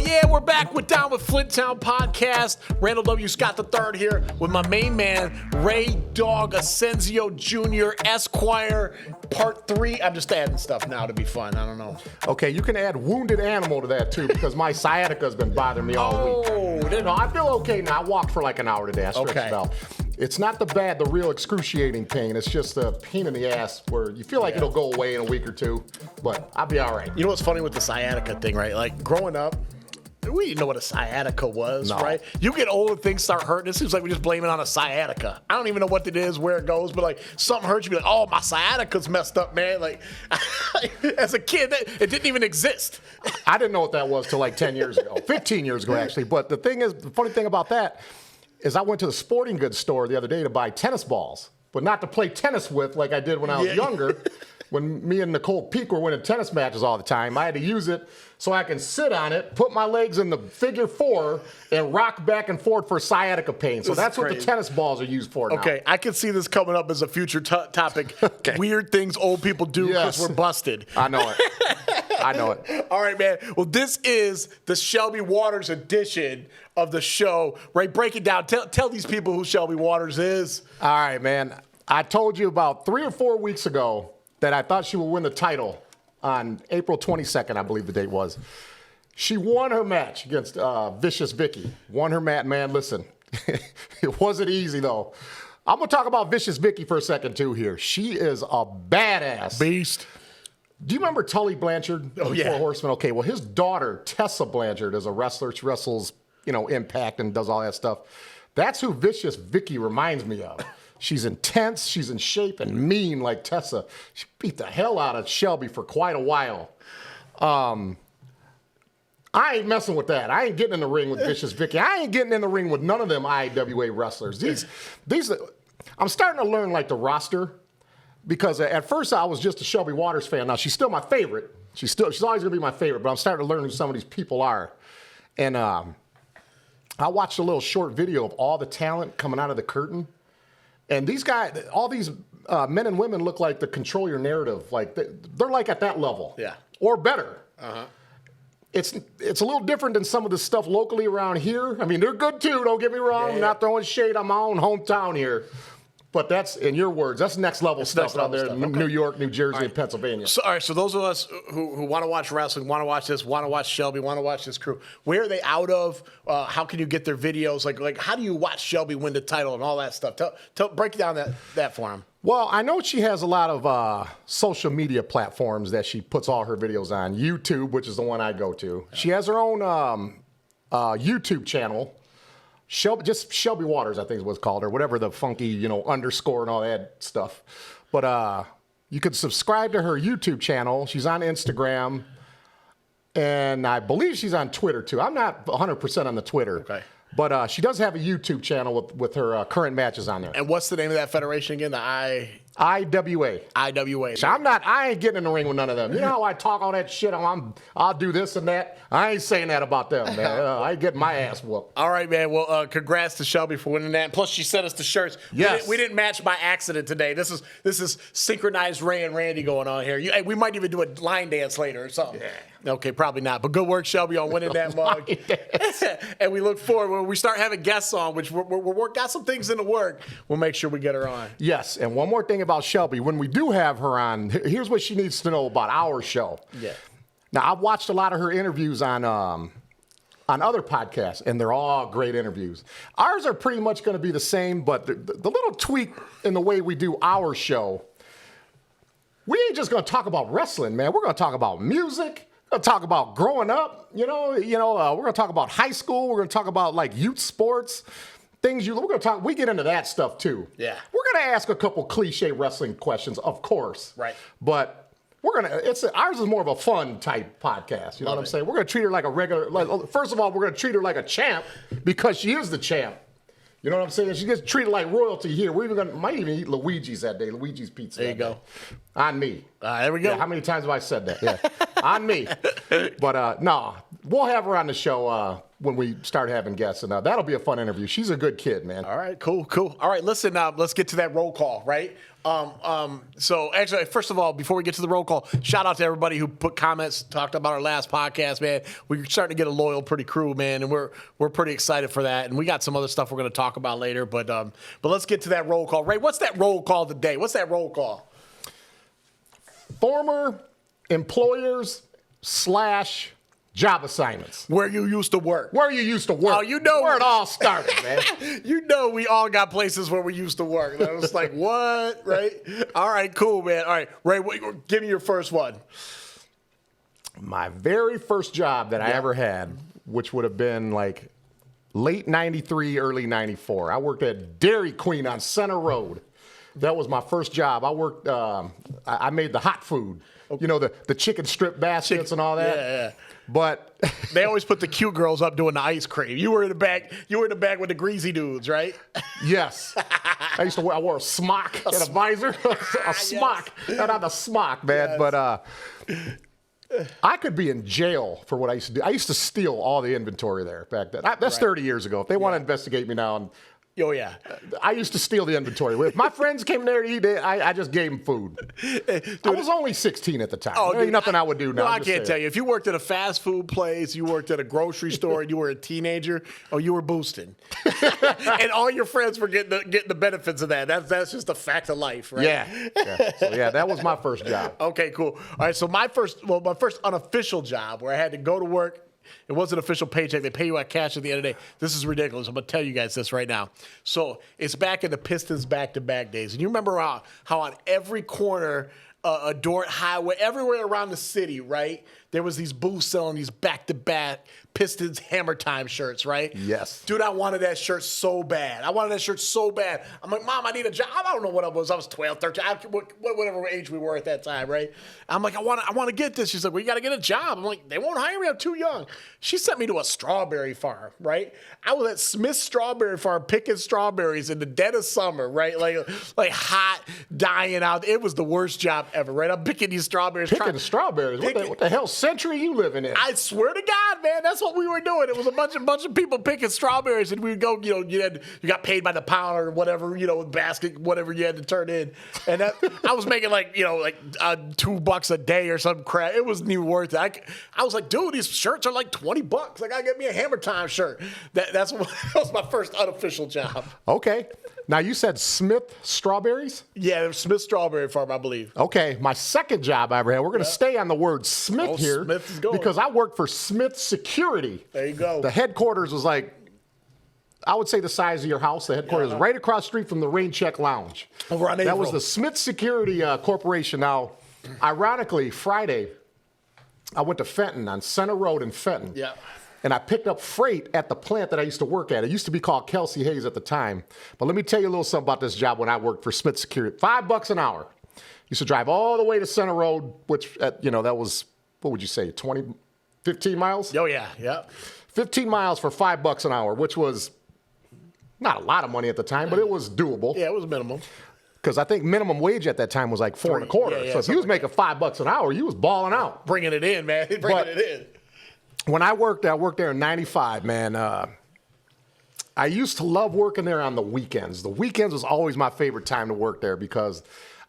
Yeah, we're back with Down with Flint Town podcast. Randall W. Scott III here with my main man, Ray Dog Ascensio Jr. Esquire, part 3. I'm just adding stuff now to be fun. I don't know. Okay, you can add wounded animal to that too because my sciatica has been bothering me all week. No, I feel okay now. I walked for like an hour today. I stretched it out. It's not the real excruciating pain. It's just a pain in the ass where you feel like it'll go away in a week or two, but I'll be all right. You know what's funny with the sciatica thing, right? Like growing up, we didn't know what a sciatica was, right? You get old and things start hurting. It seems like we just blame it on a sciatica. I don't even know what it is, where it goes, but like something hurts, you be like, oh, my sciatica's messed up, man. Like as a kid, it didn't even exist. I didn't know what that was till like 10 years ago, 15 years ago actually. But the funny thing about that is I went to the sporting goods store the other day to buy tennis balls, but not to play tennis with like I did when I was younger. When me and Nicole Peak were winning tennis matches all the time, I had to use it so I can sit on it, put my legs in the figure 4, and rock back and forth for sciatica pain. So that's what the tennis balls are used for now. Okay, I can see this coming up as a future topic. Weird things old people do because we're busted. I know it. I know it. All right, man. Well, this is the Shelby Waters edition of the show. Right, break it down. Tell these people who Shelby Waters is. All right, man. I told you about 3 or 4 weeks ago that I thought she would win the title on April 22nd, I believe the date was. She won her match against Vicious Vicky. Won her match, man. Listen, it wasn't easy, though. I'm going to talk about Vicious Vicky for a second, too, here. She is a badass. Beast. Do you remember Tully Blanchard? Oh, yeah. Four Horsemen? Okay, well, his daughter, Tessa Blanchard, is a wrestler. She wrestles, Impact and does all that stuff. That's who Vicious Vicky reminds me of. She's intense, she's in shape, and mean like Tessa. She beat the hell out of Shelby for quite a while. I ain't messing with that. I ain't getting in the ring with Vicious Vicky. I ain't getting in the ring with none of them IWA wrestlers. These I'm starting to learn like the roster because at first I was just a Shelby Waters fan. Now she's still my favorite. She's always gonna be my favorite, but I'm starting to learn who some of these people are. And I watched a little short video of all the talent coming out of the curtain. And these guys, all these men and women look like the Control Your Narrative. Like they're like at that level. Yeah. Or better. It's a little different than some of the stuff locally around here. I mean, they're good too, don't get me wrong. I'm not throwing shade on my own hometown here. But that's, in your words, that's next level stuff out there in New York, New Jersey, and Pennsylvania. So, all right, so those of us who want to watch wrestling, want to watch this, want to watch Shelby, want to watch this crew, where are they out of? How can you get their videos? Like how do you watch Shelby win the title and all that stuff? Break down that for them. Well, I know she has a lot of social media platforms that she puts all her videos on. YouTube, which is the one I go to. She has her own YouTube channel. Shelby Waters, I think is what's called, or whatever the funky, underscore and all that stuff. But you could subscribe to her YouTube channel. She's on Instagram, and I believe she's on Twitter too. I'm not 100% on the Twitter. Okay. But she does have a YouTube channel with her current matches on there. And what's the name of that federation again? The IWA. IWA. So I ain't getting in the ring with none of them. You know how I talk all that shit? I'll do this and that. I ain't saying that about them, man. I ain't getting my ass whooped. All right, man. Well, congrats to Shelby for winning that. Plus, she sent us the shirts. Yes. We didn't match by accident today. This is synchronized Ray and Randy going on here. We might even do a line dance later or something. Yeah. Okay, probably not. But good work, Shelby, on winning that mug. And we look forward when we start having guests on, which we're got some things in the work. We'll make sure we get her on. Yes, and one more thing about Shelby. When we do have her on, here's what she needs to know about our show. Yeah. Now, I've watched a lot of her interviews on other podcasts, and they're all great interviews. Ours are pretty much going to be the same, but the little tweak in the way we do our show, we ain't just going to talk about wrestling, man. We're going to talk about music. We're going to talk about growing up, we're going to talk about high school. We're going to talk about like youth sports, things we get into that stuff too. Yeah. We're going to ask a couple cliche wrestling questions, of course. Right. But ours is more of a fun type podcast. You know what I'm saying? We're going to treat her like a regular, first of all, we're going to treat her like a champ because she is the champ. You know what I'm saying? She gets treated like royalty here. We're might even eat Luigi's that day. Luigi's pizza. There you go. On me. There we go. Yeah, how many times have I said that? Yeah. On me. But no, We'll have her on the show when we start having guests, and that'll be a fun interview. She's a good kid, man. All right, cool. All right, listen, let's get to that roll call, right? So actually, first of all, before we get to the roll call, shout out to everybody who put comments, talked about our last podcast, man. We're starting to get a loyal, pretty crew, man, and we're pretty excited for that. And we got some other stuff we're going to talk about later, but let's get to that roll call. Ray, what's that roll call today? What's that roll call? Former employers / job assignments. Where you used to work. Where you used to work. Oh, you know. Where it all started, man. You know we all got places where we used to work. And I was like, what? Right? All right, cool, man. All right, Ray, give me your first one. My very first job that I ever had, which would have been like late 93, early 94. I worked at Dairy Queen on Center Road. That was my first job. I worked, I made the hot food. You know, the chicken strip baskets and all that. Yeah. But they always put the cute girls up doing the ice cream. You were in the back. You were in the back with the greasy dudes, right? Yes. I wore a smock and a visor. A smock. Yes. Not a smock, man. Yes. But I could be in jail for what I used to do. I used to steal all the inventory there back then. That's 30 years ago. If they want to investigate me now, oh, yeah. I used to steal the inventory. If my friends came there to eat, I just gave them food. Dude, I was only 16 at the time. There ain't nothing I would do now. No, I can't tell you. If you worked at a fast food place, you worked at a grocery store, and you were a teenager, you were boosting. And all your friends were getting the benefits of that. That's just a fact of life, right? Yeah. So, that was my first job. Okay, cool. All right, so my first unofficial job where I had to go to work. It wasn't an official paycheck. They pay you out cash at the end of the day. This is ridiculous. I'm going to tell you guys this right now. So it's back in the Pistons back-to-back days. And you remember how on every corner, a Dordt Highway, everywhere around the city, right, there was these booths selling these back-to-back Pistons Hammer Time shirts, right? Yes. Dude, I wanted that shirt so bad. I'm like, Mom, I need a job. I don't know what I was. I was 12, 13, whatever age we were at that time, right? I'm like, I want to get this. She's like, well, you got to get a job. I'm like, they won't hire me. I'm too young. She sent me to a strawberry farm, right? I was at Smith's Strawberry Farm picking strawberries in the dead of summer, right? Like hot, dying out. It was the worst job ever, right? I'm picking these strawberries. Picking strawberries? What the hell century you living in? I swear to God, man, that's what we were doing. It was a bunch of people picking strawberries, and we would go, you got paid by the pound or whatever, basket, whatever you had to turn in. And I was making $2 a day or some crap. It wasn't even worth it. I was like, dude, these shirts are like $20. I gotta get me a Hammer Time shirt. That was my first unofficial job. Okay. Now, you said Smith Strawberries? Yeah, it was Smith Strawberry Farm, I believe. Okay, my second job I ever had, we're going to stay on the word Smith here. Smith is going. Because I worked for Smith Security. There you go. The headquarters was like, I would say the size of your house. The headquarters was right across the street from the Rain Check Lounge. Over on That was the Smith Security Corporation. Now, ironically, Friday, I went to Fenton on Center Road in Fenton. Yeah. And I picked up freight at the plant that I used to work at. It used to be called Kelsey Hayes at the time. But let me tell you a little something about this job when I worked for Smith Security. $5 an hour. Used to drive all the way to Center Road, which, that was, what would you say, 15 miles? Oh, yeah. 15 miles for $5 an hour, which was not a lot of money at the time, but it was doable. Yeah, it was minimum. Because I think minimum wage at that time was like $4.25. Yeah, so if you was making $5 an hour, you was balling out. Bringing it in, man. Bringing it in. When I worked there in 95, man. I used to love working there on the weekends. The weekends was always my favorite time to work there because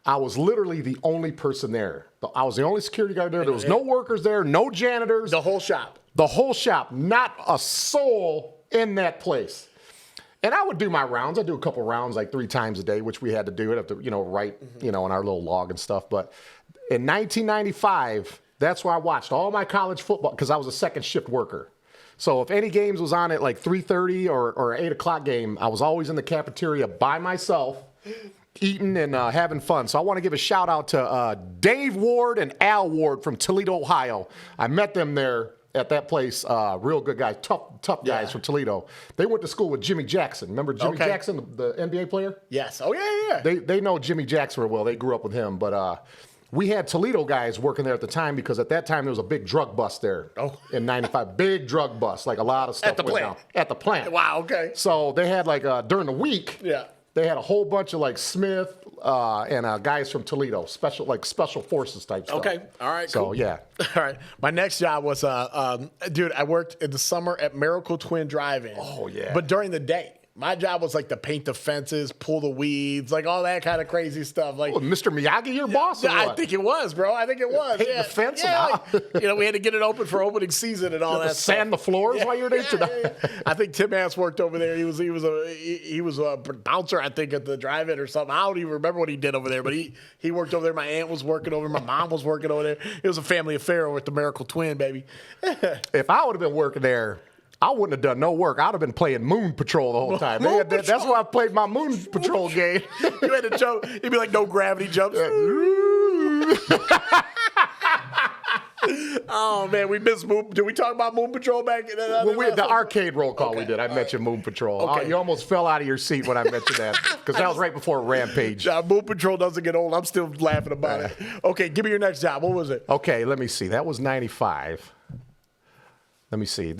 I was literally the only person there. I was the only security guard there. There was no workers there, no janitors. The whole shop. The whole shop. Not a soul in that place. And I would do my rounds. I'd do a couple rounds like 3 times a day, which we had to do. I'd have to, write, in our little log and stuff. But in 1995... that's where I watched all my college football because I was a second shift worker. So if any games was on at like 3:30 or 8 o'clock game, I was always in the cafeteria by myself, eating and having fun. So I want to give a shout out to Dave Ward and Al Ward from Toledo, Ohio. I met them there at that place. Real good guys, tough guys from Toledo. They went to school with Jimmy Jackson. Remember Jimmy Jackson, the NBA player? Yes. Oh, yeah. They know Jimmy Jackson real well. They grew up with him. But we had Toledo guys working there at the time because at that time there was a big drug bust there in 95. Big drug bust. Like a lot of stuff went down. At the plant. Wow, okay. So they had like during the week, they had a whole bunch of like Smith and guys from Toledo, special forces type stuff. Okay, all right, So cool. yeah, All right. My next job was, dude, I worked in the summer at Miracle Twin Drive-In. Oh, yeah. But during the day. My job was like to paint the fences, pull the weeds, like all that kind of crazy stuff. Like, Mr. Miyagi, your boss? Or I what? think it was, bro. I think it was. Paint the fence Yeah, and like, we had to get it open for opening season and all that. Sand the floors while you're there. I think Tim Ass worked over there. He was a bouncer, I think, at the drive-in or something. I don't even remember what he did over there, but he worked over there. My aunt was working over. My mom was working over there. It was a family affair with the Miracle Twin, baby. If I would have been working there, I wouldn't have done no work. I'd have been playing Moon Patrol the whole time. That's why I played my Moon Patrol game. You had to jump. It'd be like no gravity jumps. Oh man, we missed Moon. Did we talk about Moon Patrol back? The arcade roll call we did. I mentioned Moon Patrol. Okay. You almost fell out of your seat when I mentioned that because that was right before Rampage. Moon Patrol doesn't get old. I'm still laughing about it. Okay, give me your next job. What was it? Okay, let me see. That was 95. Let me see.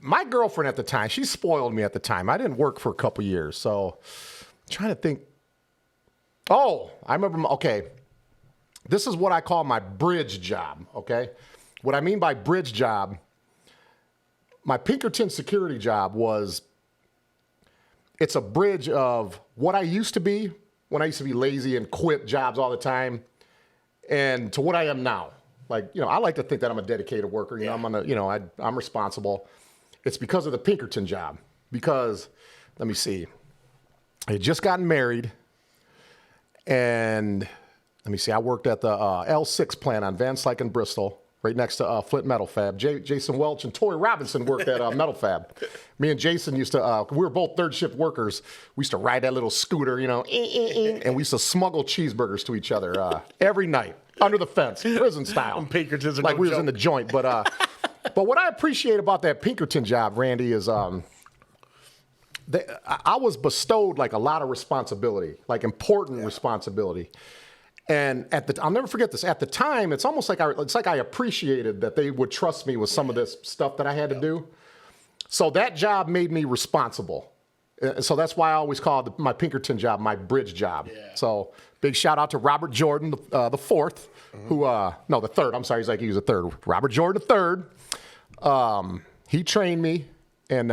My girlfriend at the time, she spoiled me at the time. I didn't work for a couple years, so I'm trying to think. Oh, I remember. Okay, this is what I call my bridge job. Okay, what I mean by bridge job, my Pinkerton security job was. It's a bridge of what I used to be when I used to be lazy and quit jobs all the time, and to what I am now. Like, I like to think that I'm a dedicated worker. I'm responsible. It's because of the Pinkerton job. Because, let me see, I had just gotten married, and let me see, I worked at the L6 plant on Van Slyke and Bristol, right next to Flint Metal Fab. Jason Welch and Tory Robinson worked at Metal Fab. Me and Jason used to, we were both third shift workers. We used to ride that little scooter, and we used to smuggle cheeseburgers to each other every night. Under the fence, prison style. Pinkertons are like no we was joke. in the joint. But what I appreciate about that Pinkerton job, Randy, is I was bestowed like a lot of responsibility, like important responsibility. And I'll never forget this. At the time, it's almost like I appreciated that they would trust me with some of this stuff that I had to do. So that job made me responsible. So that's why I always call my Pinkerton job my bridge job. Yeah. So big shout out to Robert Jordan, the fourth, the third. I'm sorry, he was a third. Robert Jordan, the third. He trained me, and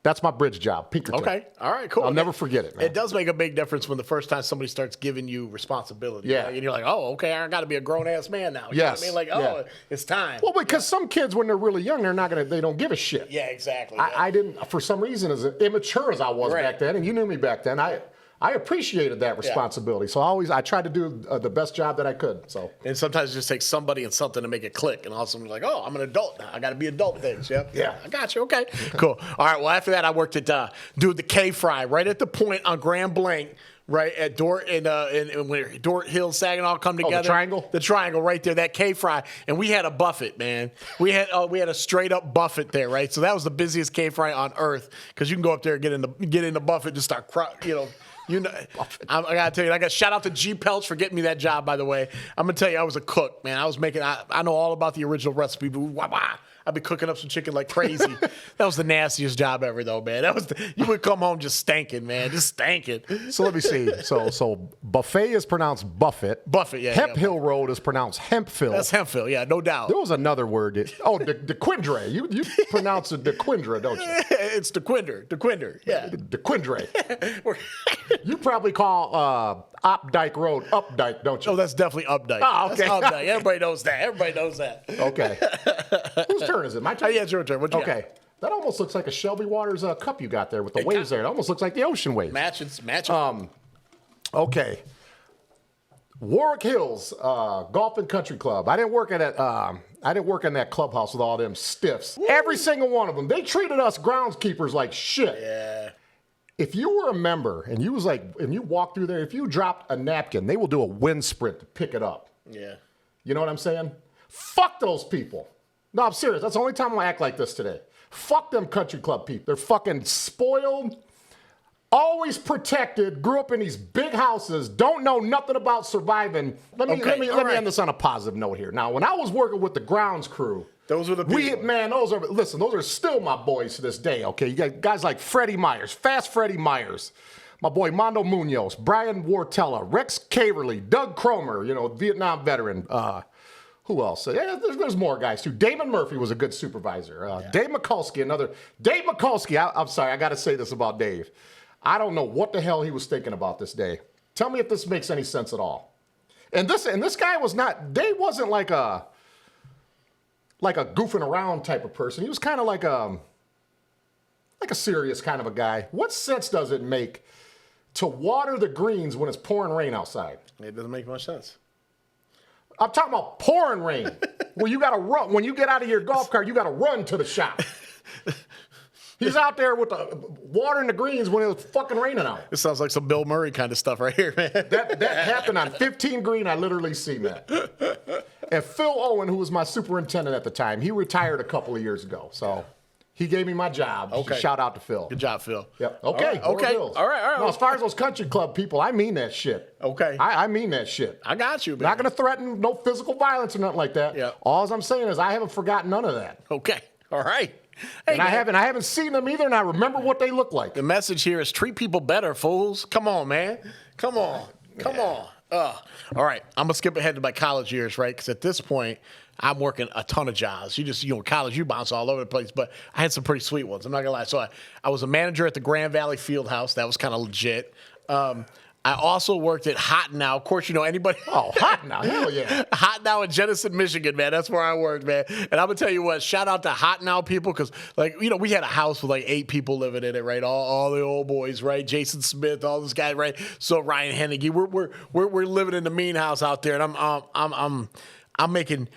that's my bridge job, Pinkerton. Okay, all right, cool. I'll never forget it, man. It does make a big difference when the first time somebody starts giving you responsibility. Yeah. Right? And you're like, oh, okay, I got to be a grown-ass man now. You know what I mean? Like, it's time. Well, because some kids, when they're really young, they don't give a shit. Yeah, exactly. I didn't, for some reason, as immature as I was back then, and you knew me back then, I appreciated that responsibility. So I tried to do the best job that I could. So. And sometimes it just takes somebody and something to make it click. And all of a sudden you're like, oh, I'm an adult now. I got to be adult things. Yep. Yeah. I got you. Okay. Cool. All right. Well, after that, I worked at, the K-Fry right at the point on Grand Blanc. Right at Dort and when Dort Hill, Saginaw come together. The triangle? The triangle right there, that K-Fry. And we had a buffet, man. We had a straight up buffet there, right? So that was the busiest K-Fry on earth because you can go up there and get in the buffet and just start, I gotta tell you, I got shout out to G Pelch for getting me that job, by the way. I'm gonna tell you, I was a cook, man. I know all about the original recipe, but I'd be cooking up some chicken like crazy. That was the nastiest job ever, though, man. You would come home just stinking, man, just stinking. So let me see. So buffet is pronounced buffet. Buffet, yeah. Hemp Hill Road is pronounced Hempville. That's Hempville, yeah, no doubt. There was another word. DeQuindre. You pronounce it DeQuindre, don't you? It's DeQuinder, yeah. DeQuindre. You probably call Opdyke Road Updyke, don't you? Oh, that's definitely Updyke. Oh, okay. That's Updyke. Everybody knows that. Okay. Whose turn is it? My turn? Yeah, it's your turn. What you got? That almost looks like a Shelby Waters cup you got there with the waves there. It almost looks like the ocean waves. Matching. Okay. Warwick Hills Golf and Country Club. I didn't work in that clubhouse with all them stiffs. Woo. Every single one of them. They treated us groundskeepers like shit. Yeah. If you were a member and you walked through there, if you dropped a napkin, they will do a wind sprint to pick it up. Yeah. You know what I'm saying? Fuck those people. No, I'm serious. That's the only time I act like this today. Fuck them country club people. They're fucking spoiled, always protected, grew up in these big houses, don't know nothing about surviving. Let me end this on a positive note here. Now, when I was working with the grounds crew, those were the people. Those are still my boys to this day, okay? You got guys like Freddie Myers, Fast Freddie Myers. my boy Mondo Munoz, Brian Wartella, Rex Caverly, Doug Cromer, Vietnam veteran. Who else? Yeah, there's more guys too. Damon Murphy was a good supervisor. Dave Mikulski, Dave Mikulski. I'm sorry, I got to say this about Dave. I don't know what the hell he was thinking about this day. Tell me if this makes any sense at all. And this guy was not. Dave wasn't like a goofing around type of person. He was kind of like a serious kind of a guy. What sense does it make to water the greens when it's pouring rain outside? It doesn't make much sense. I'm talking about pouring rain. Where you got to run. When you get out of your golf cart, you got to run to the shop. He's out there with the watering the greens when it was fucking raining out. It sounds like some Bill Murray kind of stuff right here, man. That happened on 15 green. I literally seen that. And Phil Owen, who was my superintendent at the time, he retired a couple of years ago. So he gave me my job. Okay. Shout out to Phil. Good job, Phil. Yep. Okay. Okay. All right. No, as far as those country club people, I mean that shit. Okay. I mean that shit. I got you, man. Not going to threaten no physical violence or nothing like that. Yeah. All I'm saying is I haven't forgotten none of that. Okay. All right. Hey, and I haven't seen them either, and I remember what they look like. The message here is treat people better, fools. Come on, man. Come on. All right. I'm going to skip ahead to my college years, right? Because at this point, I'm working a ton of jobs. College, you bounce all over the place, but I had some pretty sweet ones. I'm not going to lie. So I was a manager at the Grand Valley Fieldhouse. That was kind of legit. I also worked at Hot Now. Of course, anybody. Oh, Hot Now. Hell yeah. Hot Now in Jenison, Michigan, man. That's where I worked, man. And I'm going to tell you what, shout out to Hot Now people because, we had a house with 8 people living in it, right? All the old boys, right? Jason Smith, all those guys, right? So Ryan Henneke. We're living in the mean house out there, and I'm leaving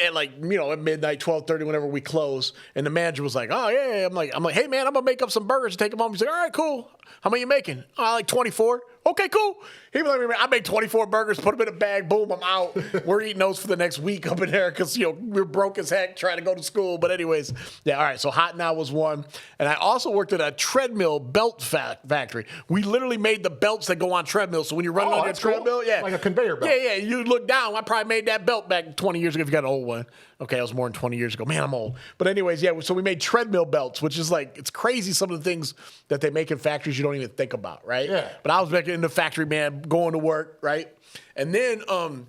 at at midnight, 12:30, whenever we close. And the manager was like, oh, yeah. I'm like, hey, man, I'm going to make up some burgers and take them home. He's like, all right, cool. How many you making? Oh, like 24. Okay, cool. He was like, I make 24 burgers, put them in a bag, boom, I'm out. We're eating those for the next week up in there because, we're broke as heck trying to go to school. But anyways, yeah, all right, so Hot Now was one. And I also worked at a treadmill belt factory. We literally made the belts that go on treadmills. So when you're running on your treadmill, yeah. Like a conveyor belt. Yeah, you look down. I probably made that belt back 20 years ago if you got an old one. Okay, that was more than 20 years ago. Man, I'm old. But anyways, yeah, so we made treadmill belts, which is it's crazy some of the things that they make in factories you don't even think about, right? Yeah. But I was back in the factory, man, going to work, right? And then while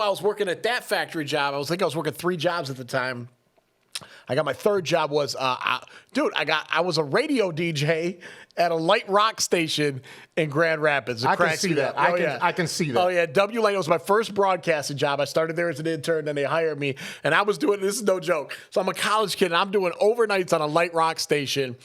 I was working at that factory job, I was working 3 jobs at the time. I got my third job was, I was a radio DJ at a light rock station in Grand Rapids. I can see that. I can see that. Oh, yeah. W Lane was my first broadcasting job. I started there as an intern, then they hired me. And I was doing, this is no joke. So I'm a college kid, and I'm doing overnights on a light rock station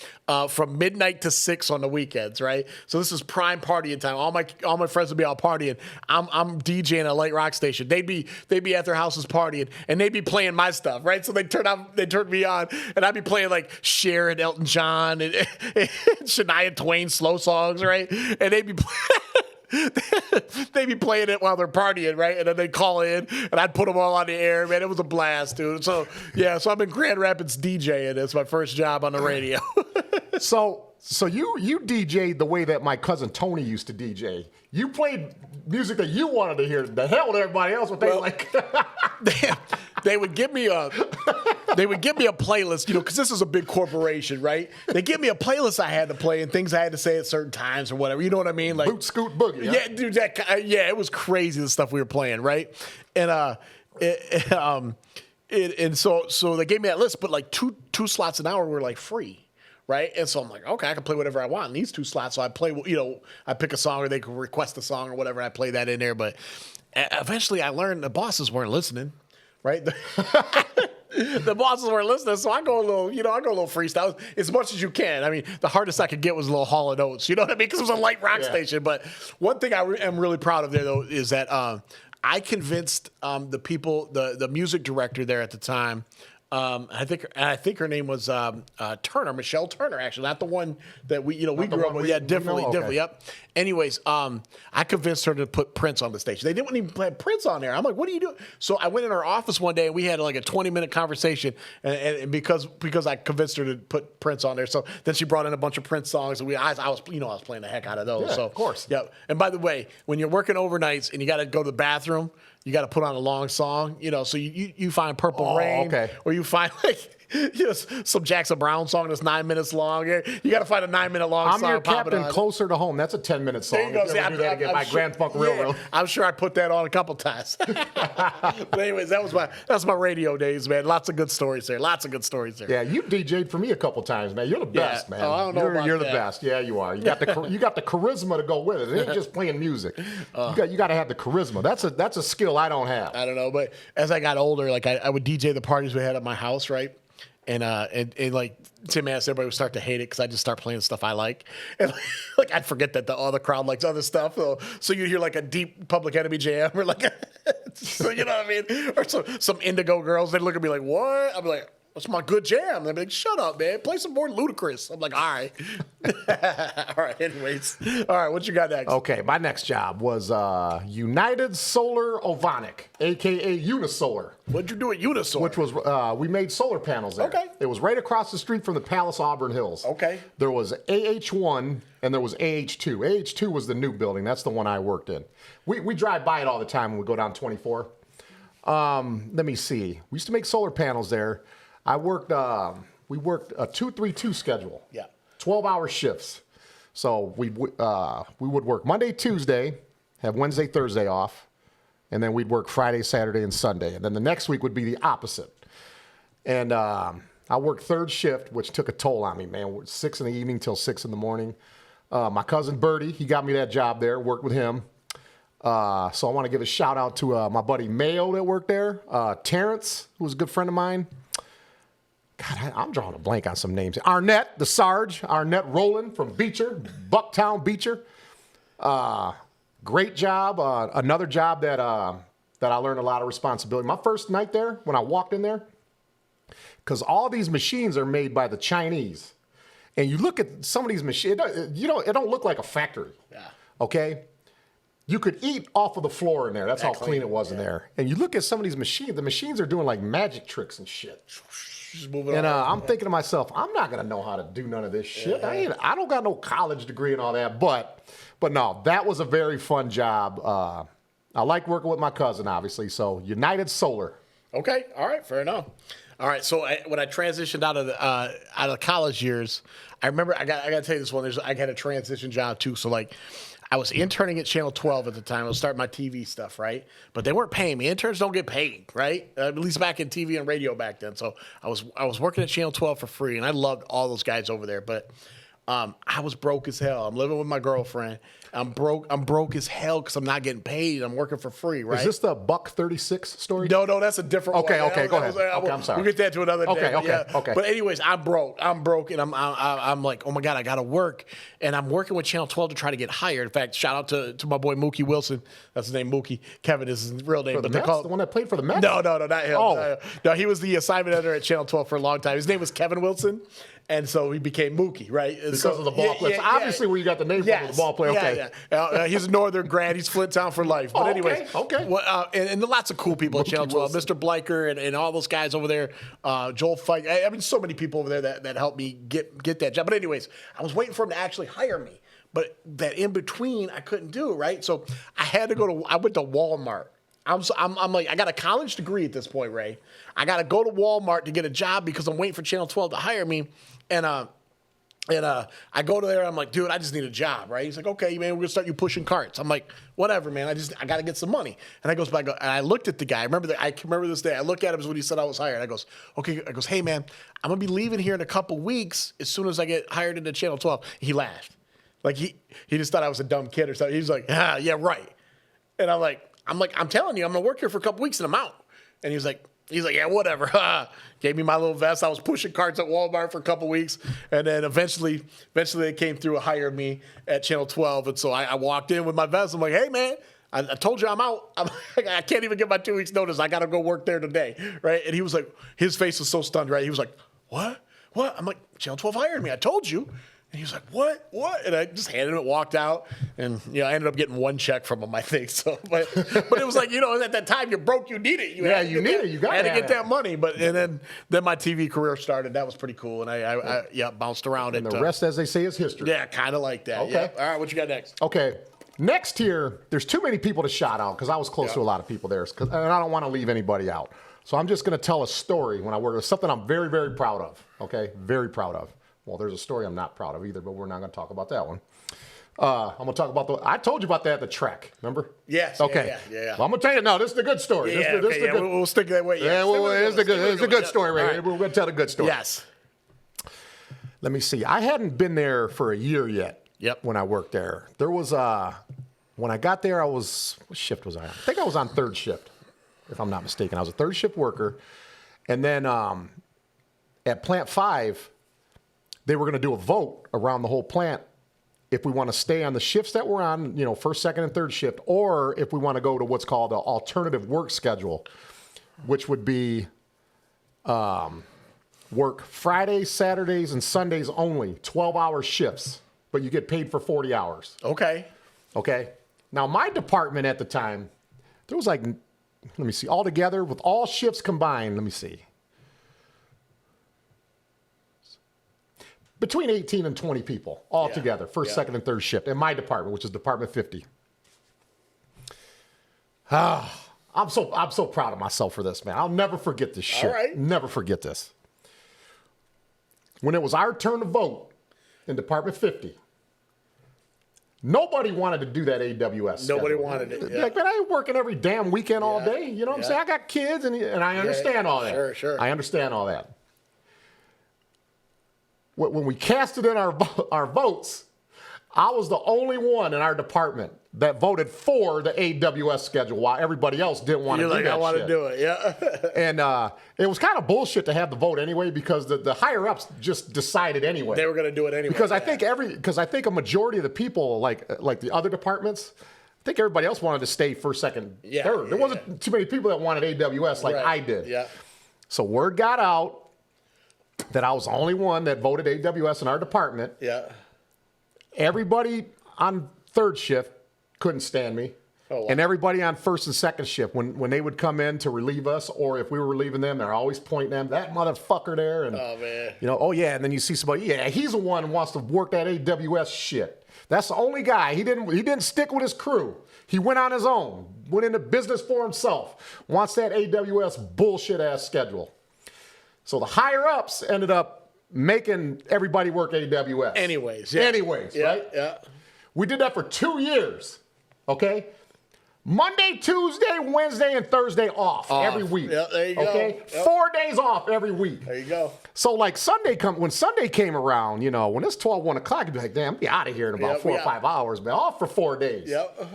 from midnight to 6 on the weekends, right? So this is prime partying time. All my friends would be out partying. I'm DJing at a light rock station. They'd be at their houses partying, and they'd be playing my stuff, right? So they turned me on, and I'd be playing Cher and Elton John and Shania Twain slow songs, right? And they'd be playing it while they're partying, right? And then they'd call in, and I'd put them all on the air, man. It was a blast, dude. So I'm in Grand Rapids DJing. It's my first job on the radio. So you DJ'd the way that my cousin Tony used to DJ. You played music that you wanted to hear. The hell with everybody else, what they like. They would give me a playlist, because this is a big corporation, right? They give me a playlist I had to play and things I had to say at certain times or whatever. You know what I mean? Boot, scoot, boogie. Yeah, dude. It was crazy the stuff we were playing, right? And so they gave me that list, but two slots an hour were free. Right? And so I'm like, okay, I can play whatever I want in these 2 slots. So I play, I pick a song or they can request a song or whatever. And I play that in there. But eventually I learned the bosses weren't listening, right? The bosses weren't listening. So I go a little freestyle as much as you can. I mean, the hardest I could get was a little Hall & Oates. You know what I mean? Because it was a light rock station. But one thing I am really proud of there, though, is that I convinced the people, the music director there at the time, I think her name was Turner, Michelle Turner, actually, not the one that we grew up with. Yeah, definitely. Yep. Anyways, I convinced her to put Prince on the station. They didn't even play Prince on there. I'm like, what are you doing? So I went in her office one day and we had a 20-minute conversation, and because I convinced her to put Prince on there, so then she brought in a bunch of Prince songs, and I was playing the heck out of those. Yeah, so of course. Yeah. And by the way, when you're working overnights and you got to go to the bathroom, you got to put on a long song, so you find Purple Rain, okay. or you find some Jackson Brown song that's 9 minutes long. You got to find a 9-minute long I'm song. Your Captain, Closer to Home. That's a 10-minute song. There you go. If you ever do that again, by Grand Funk Railroad. I'm sure I put that on a couple times. But anyways, that's my radio days, man. Lots of good stories there. Yeah, you DJ'd for me a couple times, man. You're the best, man. Oh, I don't know about You're the that. best. Yeah, you are. You got the charisma to go with it. It ain't just playing music. You got to have the charisma. That's a skill I don't have. I don't know, but as I got older, like I would DJ the parties we had at my house, right? And like Tim asked, everybody would start to hate it because I just start playing stuff I like, and like I'd forget that the other crowd likes other stuff. So you'd hear like a deep Public Enemy jam, or like, so you know what I mean, or some Indigo Girls. They'd look at me like, "What?" I'd be like, "That's my good jam." They'd be like, "Shut up, man! Play some more Ludacris." I'm like, "All right, all right." Anyways, all right. What you got next? Okay, my next job was United Solar Ovonic, a.k.a. Unisolar. What'd you do at Unisolar? Which was, we made solar panels there. Okay. It was right across the street from the Palace Auburn Hills. Okay. There was AH1 and there was AH2. AH2 was the new building. That's the one I worked in. We drive by it all the time when we go down 24. Let me see. We used to make solar panels there. We worked a 2-3-2 schedule. Yeah. 12-hour shifts. So we would work Monday, Tuesday, have Wednesday, Thursday off, and then we'd work Friday, Saturday, and Sunday. And then the next week would be the opposite. And I worked third shift, which took a toll on me, man. 6 in the evening till 6 in the morning. My cousin Bertie, he got me that job there, worked with him. So I want to give a shout out to my buddy Mayo that worked there. Terrence, who was a good friend of mine. God, I'm drawing a blank on some names. Arnett, the Sarge. Arnett Rowland from Beecher, Bucktown Beecher. Great job. Another job that I learned a lot of responsibility. My first night there, when I walked in there, because all these machines are made by the Chinese. And you look at some of these machines, it don't look like a factory. Yeah. Okay? You could eat off of the floor in there. That's how clean it was in there. And you look at some of these machines, the machines are doing like magic tricks and shit. Just moving And on. I'm thinking to myself, I'm not going to know how to do none of this shit. I don't got no college degree and all that. But no, that was a very fun job. I like working with my cousin, obviously. So United Solar. Okay, all right, fair enough. All right, so when I transitioned out of the college years, I remember I got to tell you this one. I had a transition job too. So like, I was interning at Channel 12 at the time. I was starting my TV stuff, right? But they weren't paying me. Interns don't get paid, right? At least back in TV and radio back then. So I was working at Channel 12 for free, and I loved all those guys over there. But I was broke as hell. I'm living with my girlfriend. I'm broke as hell because I'm not getting paid. I'm working for free, right? Is this the Buck 36 story? No, that's a different one. Okay, go ahead. Okay, I'm sorry. We'll get that to another day. Okay. But anyways, I'm broke, and I'm like, oh my God, I got to work. And I'm working with Channel 12 to try to get hired. In fact, shout out to my boy Mookie Wilson. That's his name, Mookie. Kevin is his real name. For the but they Mets? call The one that played for the Mets? No, not him. Oh. No, he was the assignment editor at Channel 12 for a long time. His name was Kevin Wilson. And so he became Mookie, right? Because of the ball player. Obviously, where you got the name from the ball player. Okay. Yeah. He's a Northern grad. He's Flint Town for life. But anyways, okay. Well, and lots of cool people at Channel 12. Mr. Bleicher and all those guys over there. Joel Fike. I mean, so many people over there that helped me get that job. But anyways, I was waiting for him to actually hire me. But that in between, I couldn't do, right? So I had to I went to Walmart. I'm like, I got a college degree at this point, Ray. I got to go to Walmart to get a job because I'm waiting for Channel 12 to hire me. And I go to there, I'm like, dude, I just need a job, right? He's like, okay, man, we're gonna start you pushing carts. I'm like, whatever, man. I gotta get some money. And I goes back, and I looked at the guy. I remember this day. I looked at him when he said I was hired. I goes, okay. I goes, hey, man, I'm gonna be leaving here in a couple weeks as soon as I get hired into Channel 12. He laughed, like he just thought I was a dumb kid or something. He was like, yeah, right. And I'm like, I'm telling you, I'm gonna work here for a couple weeks and I'm out. And he's like, yeah, whatever. Gave me my little vest. I was pushing carts at Walmart for a couple weeks. And then eventually they came through and hired me at Channel 12. And so I walked in with my vest. I'm like, hey, man, I told you I'm out. I can't even get my 2 weeks notice. I got to go work there today, right? And he was like, his face was so stunned, right? He was like, what? I'm like, Channel 12 hired me. I told you. And he was like, what? And I just handed it, walked out. And, I ended up getting one check from him, I think. So, but it was like, at that time, you're broke, you need it. You need it. You got to get that money. And then my TV career started. That was pretty cool. And I bounced around. And the rest, as they say, is history. Yeah, kind of like that. Okay. Yeah. All right, what you got next? Okay. Next here, there's too many people to shout out because I was close to a lot of people there, and I don't want to leave anybody out. So I'm just going to tell a story when I work. It's something I'm very, very proud of. Okay, very proud of. Well, there's a story I'm not proud of either, but we're not going to talk about that one. I'm going to talk about I told you about that at the Trek, remember? Yes. Okay. Yeah. Well, I'm going to tell you, no, this is the good story. We'll stick that way. Yeah, it's a good story right here. We're going to tell the good story. Yes. Let me see. I hadn't been there for a year yet. Yep. When I worked there. There was when I got there, what shift was I on? I think I was on third shift, if I'm not mistaken. I was a third shift worker. And then at Plant 5, they were going to do a vote around the whole plant if we want to stay on the shifts that we're on, first, second, and third shift, or if we want to go to what's called an alternative work schedule, which would be work Fridays, Saturdays, and Sundays only, 12-hour shifts, but you get paid for 40 hours. Okay. Now, my department at the time, there was let me see, altogether, with all shifts combined, let me see. Between 18 and 20 people altogether, first, second, and third shift in my department, which is Department 50. I'm so proud of myself for this, man. I'll never forget this shit. All right. Never forget this. When it was our turn to vote in Department 50, nobody wanted to do that AWS. Nobody schedule. wanted it. Yeah. Like, man, I ain't working every damn weekend all day. You know what I'm saying? I got kids, and I understand all that. Sure. I understand all that. When we casted in our votes, I was the only one in our department that voted for the AWS schedule while everybody else didn't want to do that shit. I want to do it, yeah. And it was kind of bullshit to have the vote anyway because the higher-ups just decided anyway. They were going to do it anyway. Because I think a majority of the people, like the other departments, I think everybody else wanted to stay first, second, third. There wasn't too many people that wanted AWS like I did. Yeah. So word got out that I was the only one that voted AWS in our department. Yeah. Everybody on third shift couldn't stand me. Oh, wow. And everybody on first and second shift, when they would come in to relieve us, or if we were relieving them, they're always pointing them, that motherfucker there. And, oh, man. And then you see somebody, he's the one who wants to work that AWS shit. That's the only guy. He didn't stick with his crew. He went on his own, went into business for himself, wants that AWS bullshit-ass schedule. So the higher-ups ended up making everybody work AWS. Anyways, right? Yeah. We did that for 2 years, okay? Monday, Tuesday, Wednesday, and Thursday off. Every week. Yeah, there you go. Okay? Yep. 4 days off every week. There you go. So, when Sunday came around, when it's 12, 1 o'clock, you'd be like, damn, I'll be out of here in about 4 or 5 hours, man. Off for 4 days. Yep.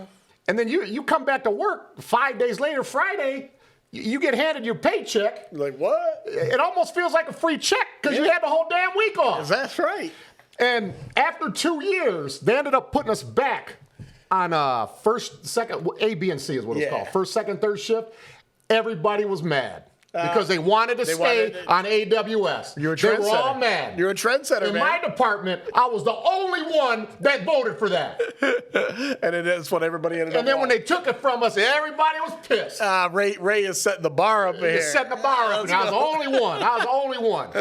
And then you come back to work 5 days later, Friday, you get handed your paycheck. Like, what? It almost feels like a free check because you had the whole damn week off. That's right. And after 2 years, they ended up putting us back on first, second, A, B, and C is what it's called. First, second, third shift. Everybody was mad because they wanted to stay on AWS. You're a trendsetter. They were all mad. You're a trendsetter, man. In my department, I was the only one that voted for that. And that's what everybody ended up And then when they took it from us, everybody was pissed. Ray is setting the bar up here. He's setting the bar up, and I was the only one.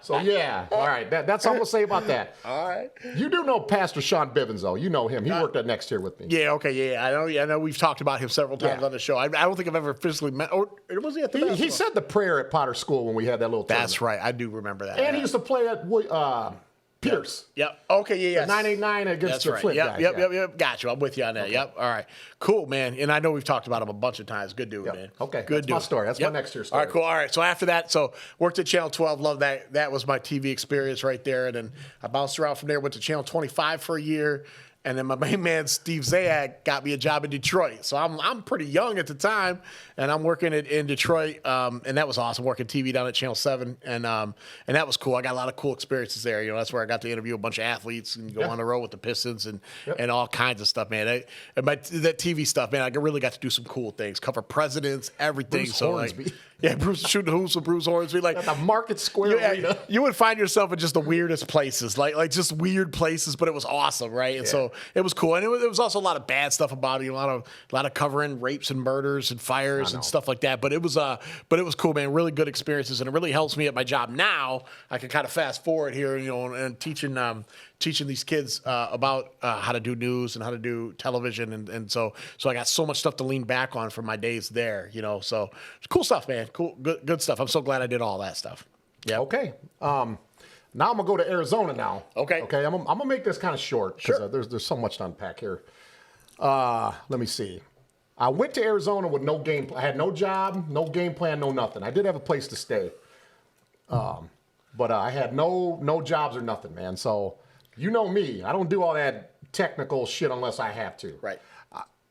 So, yeah. All right. That's all I'm going to say about that. All right. You do know Pastor Sean Bivens, though. You know him. He worked at Next here with me. Yeah, okay, yeah. I know we've talked about him several times on the show. I don't think I've ever physically met. Or was he at the He said the prayer at Potter School when we had that little tournament. That's right. I do remember that. And he used to play at Pierce. Yep. Okay, yeah. 989 against the Flint guys. Yep. Gotcha. I'm with you on that. Okay. Yep. All right. Cool, man. And I know we've talked about him a bunch of times. Good dude, man. Okay. Good That's dude. my story. That's my next year's story. All right, cool. All right. So after that, worked at Channel 12. Loved that. That was my TV experience right there. And then I bounced around from there. Went to Channel 25 for a year. And then my main man, Steve Zayak, got me a job in Detroit. So I'm pretty young at the time, and I'm working in Detroit, and that was awesome, working TV down at Channel 7, and that was cool. I got a lot of cool experiences there. That's where I got to interview a bunch of athletes and go on the road with the Pistons and all kinds of stuff, man. That TV stuff, man, I really got to do some cool things, cover presidents, everything. Bruce so Hornsby. Yeah, Bruce shooting hoops with Bruce Hornsby. Like At the Market Square Arena. you would find yourself in just the weirdest places, like just weird places, but it was awesome, right? And so it was cool, and it was also a lot of bad stuff about it, a lot of covering rapes and murders and fires and stuff like that. But it was cool, man. Really good experiences, and it really helps me at my job now. I can kind of fast forward here, and teaching these kids about how to do news and how to do television, and so I got so much stuff to lean back on from my days there, So it's cool stuff, man. Cool, good stuff. I'm so glad I did all that stuff. Yeah. Okay. Now I'm gonna go to Arizona now. Okay. Okay. I'm gonna make this kind of short because Sure. there's so much to unpack here. Let me see. I went to Arizona with no game. I had no job, no game plan, no nothing. I did have a place to stay, but I had no jobs or nothing, man. So you know me. I don't do all that technical shit unless I have to. Right.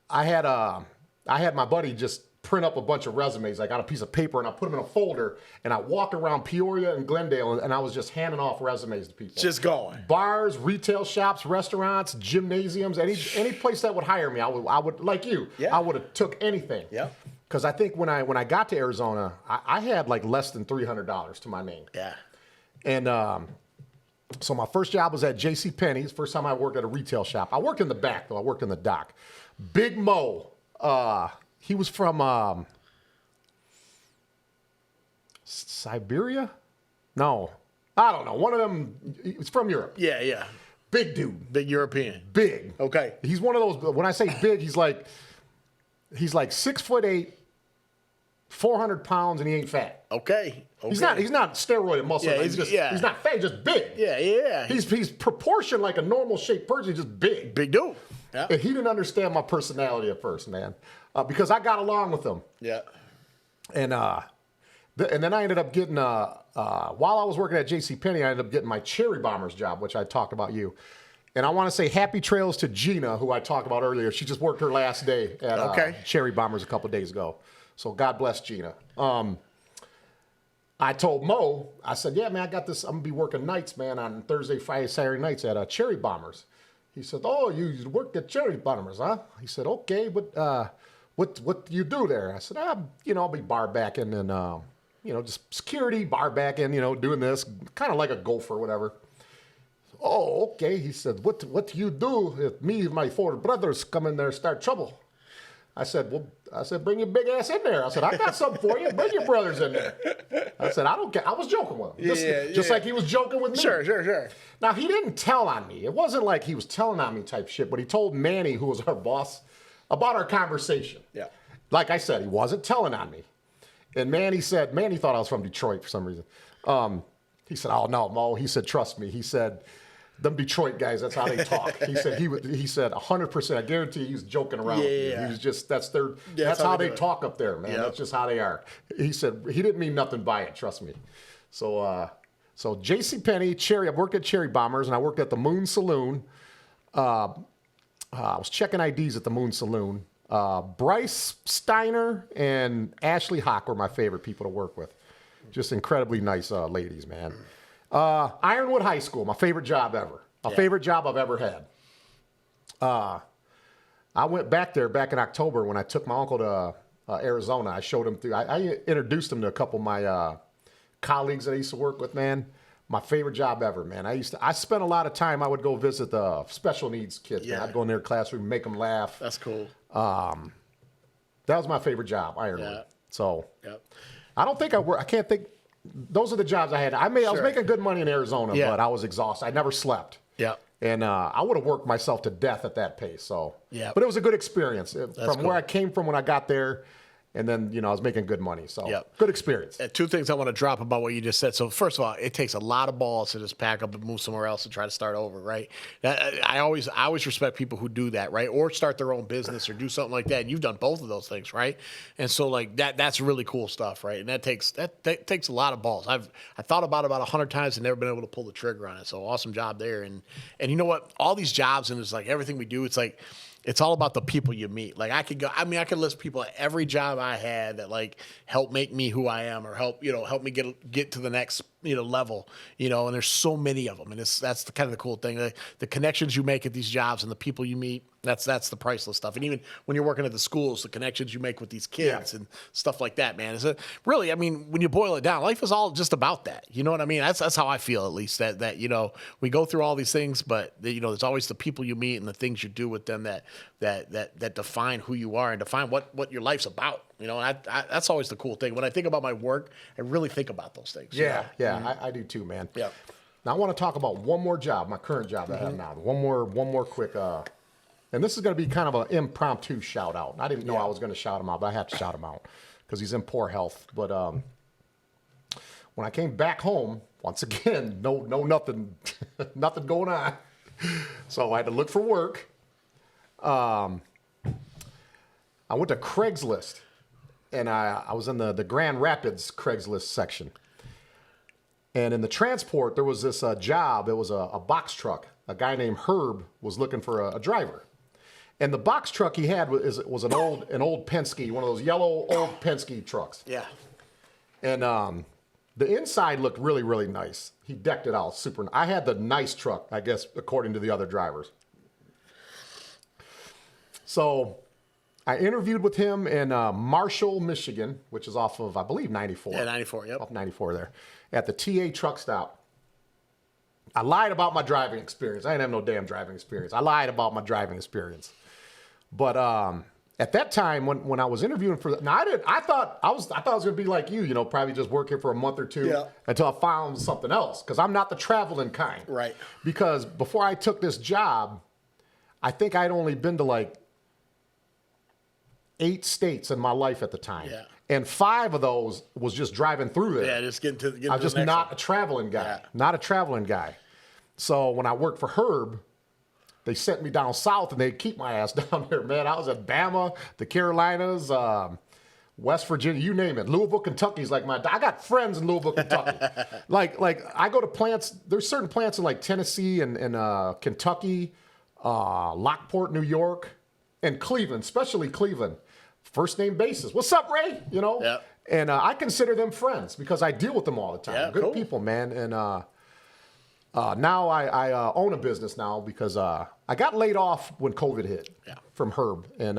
I had my buddy just print up a bunch of resumes. I got a piece of paper and I put them in a folder and I walked around Peoria and Glendale and I was just handing off resumes to people. Just going. Bars, retail shops, restaurants, gymnasiums, any place that would hire me, I would like you. Yeah. I would have took anything. Yeah. Because I think when I got to Arizona, I had like less than $300 to my name. Yeah. And so my first job was at J.C. Penney's. First time I worked at a retail shop. I worked in the back though. I worked in the dock. Big Mo. He was from Siberia? No. I don't know. One of them, he's from Europe. Yeah. Big dude. Big European. Big. Okay. He's one of those, when I say big, he's like 6'8", 400 pounds, and he ain't fat. Okay. He's not steroid muscle. Yeah, he's not fat, he's just big. Yeah. He's proportioned like a normal shaped person, he's just big. Big dude. Yeah. And he didn't understand my personality at first, man, because I got along with him. Yeah. And then I ended up getting, while I was working at JCPenney, I ended up getting my Cherry Bombers job, which I talked about you. And I want to say happy trails to Gina, who I talked about earlier. She just worked her last day at Cherry Bombers a couple days ago. So God bless Gina. I told Mo, I said, yeah, man, I got this. I'm going to be working nights, man, on Thursday, Friday, Saturday nights at Cherry Bombers. He said, oh, you work at Cherry Bombers, huh? He said, okay, but what do you do there? I said, I'll be bar backing and, just security, bar backing, doing this, kind of like a gopher, whatever. Oh, okay. He said, what do you do if me and my 4 brothers come in there and start trouble? I said, bring your big ass in there. I said, I got something for you. Bring your brothers in there. I said, I don't care. I was joking with him. Just like he was joking with me. Sure. Now, he didn't tell on me. It wasn't like he was telling on me type shit, but he told Manny, who was our boss, about our conversation. Yeah. Like I said, he wasn't telling on me. And Manny thought I was from Detroit for some reason. He said, oh, no, Mo. He said, trust me. He said, them Detroit guys, that's how they talk. He said 100%. I guarantee he was joking around. Yeah. He was just that's how they talk up there, man. Yep. That's just how they are. He said he didn't mean nothing by it, trust me. So JCPenney, Cherry, I worked at Cherry Bombers and I worked at the Moon Saloon. I was checking IDs at the Moon Saloon. Bryce Steiner and Ashley Hawk were my favorite people to work with. Just incredibly nice ladies, man. Ironwood High School, my favorite job ever. Favorite job I've ever had. I went back there back in October when I took my uncle to Arizona. I showed him through. I introduced him to a couple of my colleagues that I used to work with, man. My favorite job ever, man. I spent a lot of time. I would go visit the special needs kids. Yeah. Man. I'd go in their classroom, make them laugh. That's cool. That was my favorite job, Ironwood. Yeah. So Yep. I can't think. Those are the jobs I had. I was making good money in Arizona, but I was exhausted. I never slept. Yeah. And I would have worked myself to death at that pace. So, yeah. But it was a good experience from cool. where I came from when I got there. And then, I was making good money. So, good experience. Two things I want to drop about what you just said. So, first of all, it takes a lot of balls to just pack up and move somewhere else and try to start over, right? I always respect people who do that, right? Or start their own business or do something like that. And you've done both of those things, right? And so, like, that's really cool stuff, right? And that takes a lot of balls. I thought about it about 100 times and never been able to pull the trigger on it. So, awesome job there. And you know what? All these jobs and it's like everything we do, it's like, it's all about the people you meet. Like I could list people at every job I had that like help make me who I am or help me get to the next, level, and there's so many of them. And that's the kind of the cool thing. The connections you make at these jobs and the people you meet, That's the priceless stuff. And even when you're working at the schools, the connections you make with these kids and stuff like that, man. Is it really? I mean, when you boil it down, life is all just about that. You know what I mean? That's how I feel, at least. That we go through all these things, but there's always the people you meet and the things you do with them that define who you are and define what your life's about. And that's always the cool thing. When I think about my work, I really think about those things. Yeah, I do too, man. Yeah. Now I want to talk about one more job, my current job that I have now. One more quick, and this is going to be kind of an impromptu shout out. I didn't know I was going to shout him out, but I have to shout him out because he's in poor health. But when I came back home, once again, nothing going on. So I had to look for work. I went to Craigslist, and I was in the Grand Rapids Craigslist section. And in the transport, there was this job. It was a box truck. A guy named Herb was looking for a driver. And the box truck he had was an old Penske, one of those yellow old Penske trucks. Yeah. And the inside looked really, really nice. He decked it out super. I had the nice truck, I guess, according to the other drivers. So I interviewed with him in Marshall, Michigan, which is off of, I believe, 94. Yeah, 94, yep. Off 94 there, at the TA truck stop. I lied about my driving experience. I didn't have no damn driving experience. I lied about my driving experience. But at that time, when I was interviewing for, now I thought I was gonna be like you, probably just work here for a month or two until I found something else, because I'm not the traveling kind. Right. Because before I took this job, I think I'd only been to like 8 states in my life at the time. Yeah. And 5 of those was just driving through there. Yeah, just getting to I was just not a traveling guy. Yeah. Not a traveling guy. So when I worked for Herb, they sent me down south and they'd keep my ass down there, man. I was at Bama, the Carolinas, West Virginia, you name it. Louisville, Kentucky's like I got friends in Louisville, Kentucky. like I go to plants, there's certain plants in like Tennessee and Kentucky, Lockport, New York, and Cleveland, especially Cleveland. First name basis. What's up, Ray? Yep. And I consider them friends because I deal with them all the time. Yeah, Good cool. people, man. And now I own a business now because I got laid off when COVID hit from Herb. And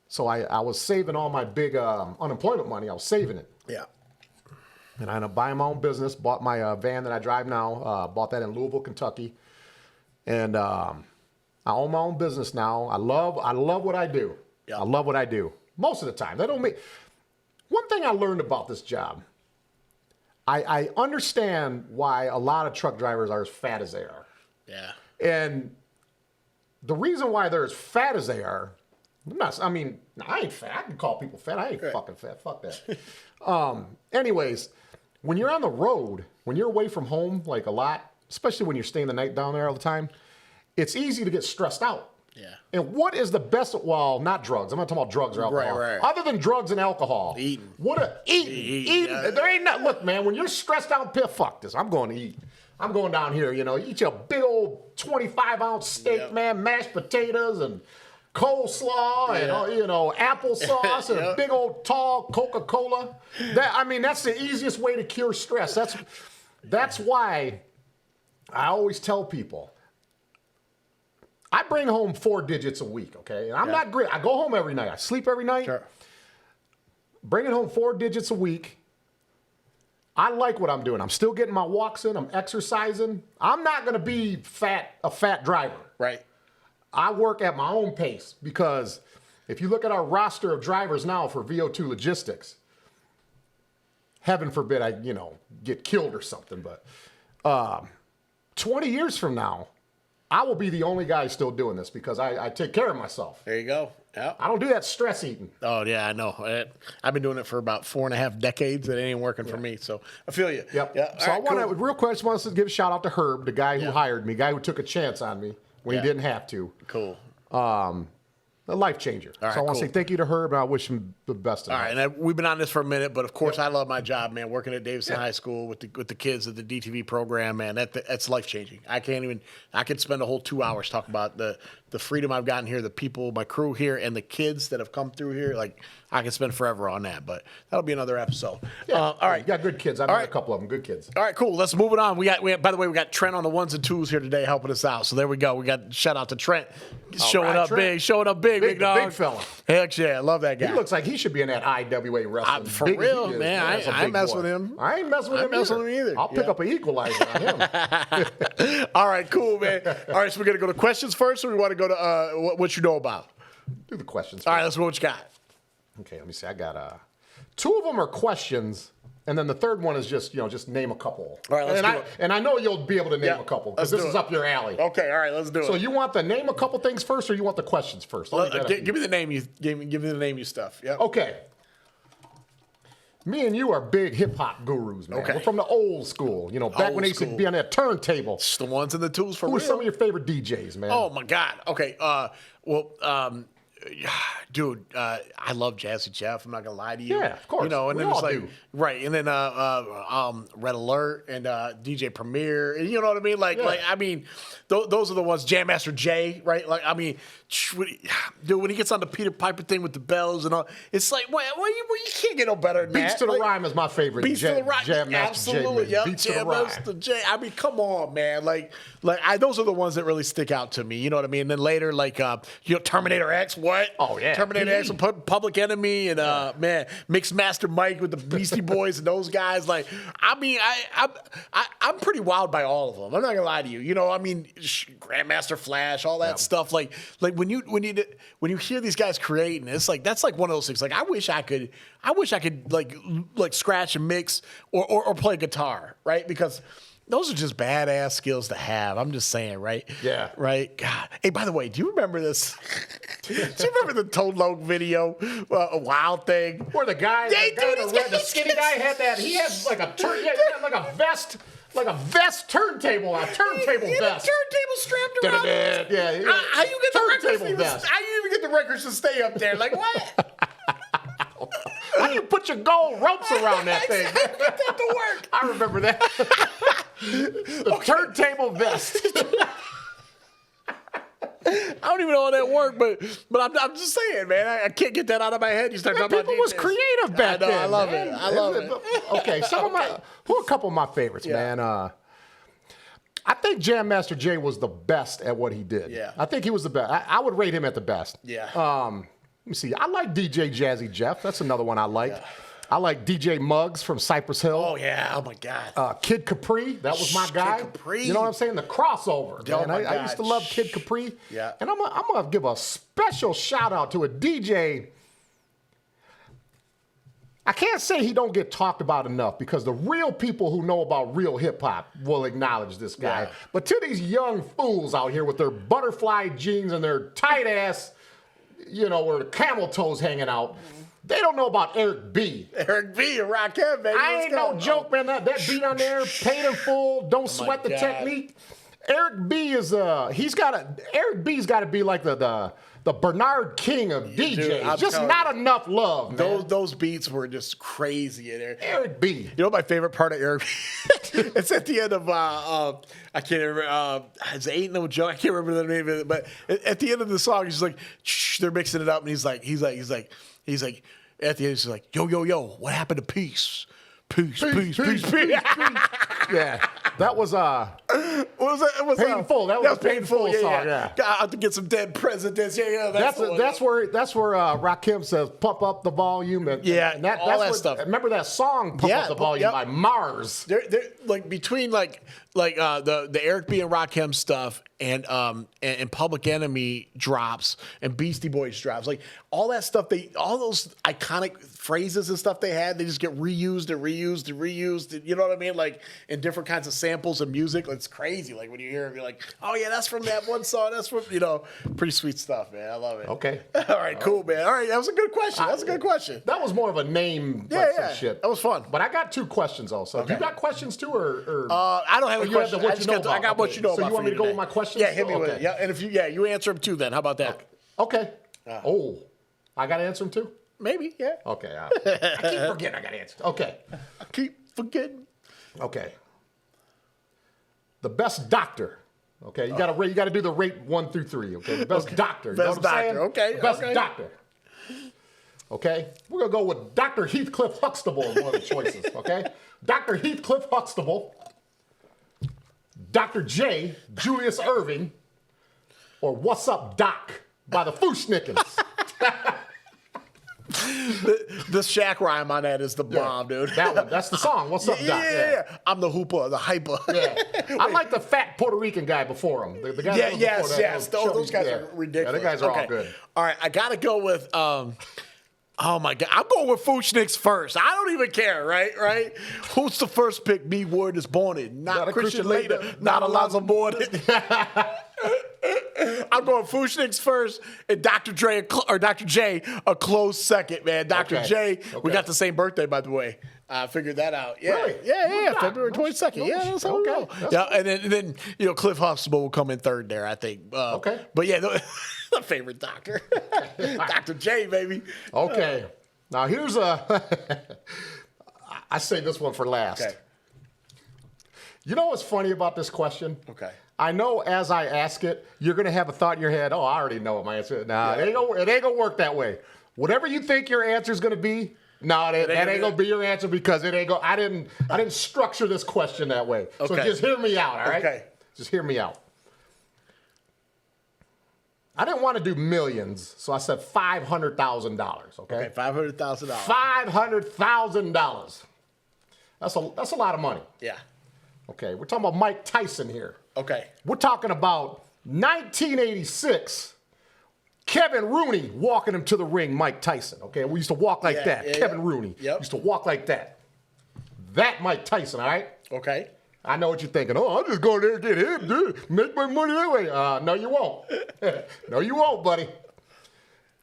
so I was saving all my big unemployment money. I was saving it. Yeah. And I ended up buying my own business, bought my van that I drive now, bought that in Louisville, Kentucky. And I own my own business now. I love what I do. Yeah. I love what I do. Most of the time. That don't make... One thing I learned about this job, I understand why a lot of truck drivers are as fat as they are. Yeah. And the reason why they're as fat as they are, I ain't fat. I can call people fat. I ain't fucking fat. Fuck that. Anyways, when you're on the road, when you're away from home, like a lot, especially when you're staying the night down there all the time, it's easy to get stressed out. Yeah. And what is the best? Well, not drugs. I'm not talking about drugs or alcohol. Right. Other than drugs and alcohol. Eating. Eating. Yeah. There ain't not. Look, man, when you're stressed out, fuck this. I'm going to eat. I'm going down here, eat your big old 25-ounce steak, man, mashed potatoes and coleslaw and applesauce and a big old tall Coca-Cola. That's the easiest way to cure stress. That's why I always tell people, I bring home 4 digits a week, okay? And I'm not great. I go home every night. I sleep every night. Sure. Bringing home 4 digits a week. I like what I'm doing. I'm still getting my walks in. I'm exercising. I'm not going to be a fat driver. Right. I work at my own pace because if you look at our roster of drivers now for VO2 Logistics, heaven forbid I, get killed or something, but 20 years from now, I will be the only guy still doing this because I take care of myself. There you go. Yeah. I don't do that stress eating. Oh, yeah, I know. I've been doing it for about 4.5 decades. It ain't working for me, so I feel you. Yep. Yeah. So I want to, real quick, I just want to give a shout out to Herb, the guy who hired me, guy who took a chance on me when he didn't have to. Cool. A life changer. All right, so I want to say thank you to Herb, and I wish him the best. All right, and we've been on this for a minute, but of course I love my job, man. Working at Davidson High School with the kids at the DTV program, man, that's life changing. I could spend a whole 2 hours talking about the freedom I've gotten here, the people, my crew here, and the kids that have come through here. Like I can spend forever on that, but that'll be another episode. Yeah. All right. You got good kids. I've met a couple of them. Good kids. All right, cool. Let's move it on. We got. By the way, we got Trent on the ones and twos here today, helping us out. So there we go. We got shout out to Trent, showing up big, big dog, big fella. Heck yeah, I love that guy. He looks like he should be in that IWA wrestling. For real, man. I ain't mess with him. I ain't messing with him either. I'll pick up an equalizer on him. All right, cool, man. All right, so we're gonna go to questions first, or we want to go to what you know about? Do the questions first. All right, let's go. What you got? Okay, let me see. I got 2 of them are questions, and then the third one is just name a couple. All right, let's do it. And I know you'll be able to name a couple because this is up your alley. Okay, all right, let's do it. So you want the name a couple things first, or you want the questions first? Give me the name. Give me the name. You stuff. Yeah. Okay. Me and you are big hip hop gurus, man. Okay. We're from the old school. Back when they used to be on that turntable. It's the ones and the twos for Who real. are some of your favorite DJs, man? Oh my God. Okay. Dude, I love Jazzy Jeff. I'm not gonna lie to you. Yeah, of course. And We then it's all like do. right, and then Red Alert and DJ Premier, and you know what I mean? Those are the ones. Jam Master Jay, right? Like, I mean, dude, when he gets on the Peter Piper thing with the bells and all, it's like, well, you can't get no better than Beats that. to the Rhyme is my favorite. Beats to the Rhyme, Jam Master Jay. absolutely. Yep. Beats to the Jam Rhyme. Master Jay. I mean, come on, man. Those are the ones that really stick out to me. You know what I mean? And then later, Terminator X. What? Oh yeah. Terminator X and Public Enemy and man, Mixed Master Mike with the Beastie Boys and those guys. Like, I mean, I'm pretty wild by all of them. I'm not gonna lie to you. I mean, Grandmaster Flash, all that stuff. Like when you hear these guys creating, it's like that's like one of those things. Like I wish I could like scratch and mix or play guitar, right? Because those are just badass skills to have. I'm just saying, right? Yeah. Right? God. Hey, by the way, do you remember this? Do you remember the Toad Loc video? A Wild Thing? Where the guy, the skinny guy had that. He had like a vest. Like a vest turntable, a turntable vest. Turntable strapped around. Yeah. How you get the turntable records? vest. How you even get the records to stay up there? Like what? How do you put your gold ropes around that thing? Get that to work. I remember that. The turntable vest. I don't even know how that worked, but I'm just saying, man. I can't get that out of my head. You start talking about people was DJs. creative back then. I love man. it. I love it. Okay, who are a couple of my favorites, man? I think Jam Master Jay was the best at what he did. Yeah. I think he was the best. I would rate him at the best. Yeah. Let me see. I like DJ Jazzy Jeff. That's another one I like. Yeah. I like DJ Muggs from Cypress Hill. Oh, yeah. Oh, my God. Kid Capri. That was my guy. Kid Capri. You know what I'm saying? The crossover. Oh, man. I used to love Kid Capri. Yeah. And I'm going to give a special shout out to a DJ. I can't say he don't get talked about enough because the real people who know about real hip hop will acknowledge this guy. Yeah. But to these young fools out here with their butterfly jeans and their tight ass, where the camel toes hanging out, they don't know about Eric B. Eric B. and Rakim, baby. I ain't no joke, man. That beat on there, paid in full, don't sweat the God. technique. Eric B is Eric B's got to be like the Bernard King of DJs. Dude, just not enough love, man. Those beats were just crazy in there. Eric B. You know my favorite part of Eric B? It's at the end of I can't remember. It's Ain't No Joke. I can't remember the name of it, but at the end of the song, he's like, shh, they're mixing it up, and he's like, at the end, he's like, yo, what happened to peace? Peace. Yeah, that was What was that? It was, Painful. That was a Painful song. Yeah. Got out to get some dead presidents. Yeah. That's where Rakim says pump up the volume and all that stuff. Remember that song Pump Up the Volume by Mars. They're like between the Eric B and Rakim stuff and Public Enemy drops and Beastie Boys drops, like all that stuff. All those iconic phrases and stuff they had, they just get reused and reused and reused. You know what I mean? Like in different kinds of samples and music. It's crazy. Like when you hear it, you're like, oh yeah, that's from that one song. That's from pretty sweet stuff, man. I love it. Okay. All right, cool, man. All right, that was a good question. That's a good question. That was more of a name shit. That was fun. But I got 2 questions also. Okay. You got questions too, or I don't have any questions. I got what you know about. So you want me to go with my questions? Yeah, hit me with it. Yeah, and if you answer them too, then how about that? Okay. I got to answer them too? Maybe, yeah. Okay. I keep forgetting I got to answer. Okay. I keep forgetting. Okay. The best doctor. Okay, you got to do the rate 1 through 3. Okay, the best doctor. You Best know what I'm doctor. saying? Okay. The best doctor. Okay? We're going to go with Dr. Heathcliff Huxtable as one of the choices, okay? Dr. Heathcliff Huxtable, Dr. J, Julius Irving, or What's Up, Doc by the Fooshnickens. The Shaq rhyme on that is the bomb, dude. That one. That's the song. What's Up, Doc? Yeah. I'm the hooper, the hyper. Yeah. I like the fat Puerto Rican guy before him. The guy that was before that, yes. Those guys are ridiculous. Yeah, the guys are all good. All right, I got to go with... oh, my God. I'm going with Fooshnicks first. I don't even care, right? Who's the first pick? Me Word is born in. Not Christian later. Not Alonzo Mourning. I'm going Fooshnicks first, and Dr. J a close second, man. Dr. J, we got the same birthday, by the way. I figured that out. Yeah, really? Yeah. February 22nd. Yeah, that's how we go. Yeah, and then Cliff Huxtable will come in third there, I think. Okay. But yeah, my favorite doctor, Dr. J, baby. Okay. Now here's I say this one for last. Okay. You know what's funny about this question? Okay. I know as I ask it, you're going to have a thought in your head, oh, I already know what my answer is. Nah, it ain't going to work that way. Whatever you think your answer is going to be, that ain't going to be your answer because it ain't going I didn't structure this question that way. Okay. So just hear me out, all right? Okay. Just hear me out. I didn't want to do millions, so I said $500,000, okay? Okay, $500,000. $500,000. That's a lot of money. Yeah. Okay, we're talking about Mike Tyson here. Okay. We're talking about 1986, Kevin Rooney walking him to the ring, Mike Tyson. Okay, we used to walk like that. Kevin Rooney used to walk like that. That Mike Tyson, all right? Okay. I know what you're thinking. Oh, I'll just go there and get him, dude. Make my money that way. No, you won't. No, you won't, buddy.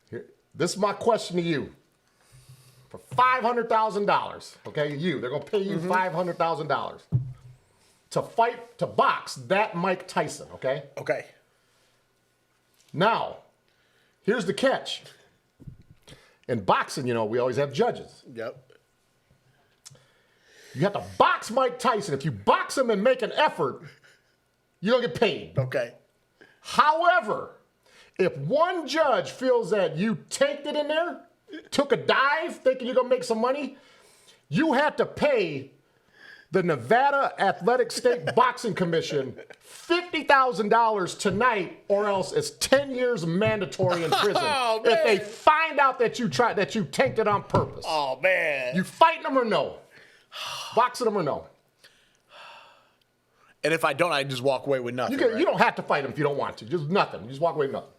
Here, this is my question to you. For $500,000, okay, they're going to pay you $500,000 to box that Mike Tyson, okay? Okay. Now, here's the catch. In boxing, we always have judges. Yep. You have to box Mike Tyson. If you box him and make an effort, you don't get paid. Okay. However, if one judge feels that you tanked it in there, took a dive thinking you're going to make some money, you have to pay the Nevada Athletic State Boxing Commission $50,000 tonight, or else it's 10 years mandatory in prison. Oh, if they find out that you tanked it on purpose. Oh, man. You fighting them or no? Boxing them or no? And if I don't, I just walk away with nothing. You don't have to fight them if you don't want to. Just nothing. You just walk away with nothing.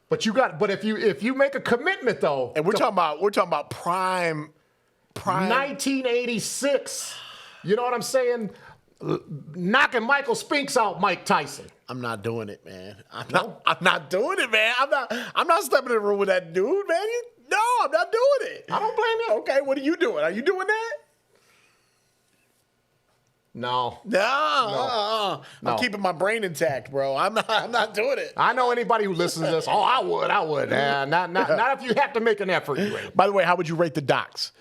But if you make a commitment though, and we're talking about prime 1986. You know what I'm saying? Knocking Michael Spinks out, Mike Tyson. I'm not doing it, man. I'm not doing it, man. I'm not stepping in the room with that dude, man. No, I'm not doing it. I don't blame you. Okay, what are you doing? Are you doing that? No. No. I'm keeping my brain intact, bro. I'm not doing it. I know anybody who listens to this. Oh, I would. Nah, not if you have to make an effort. By the way, how would you rate the docs?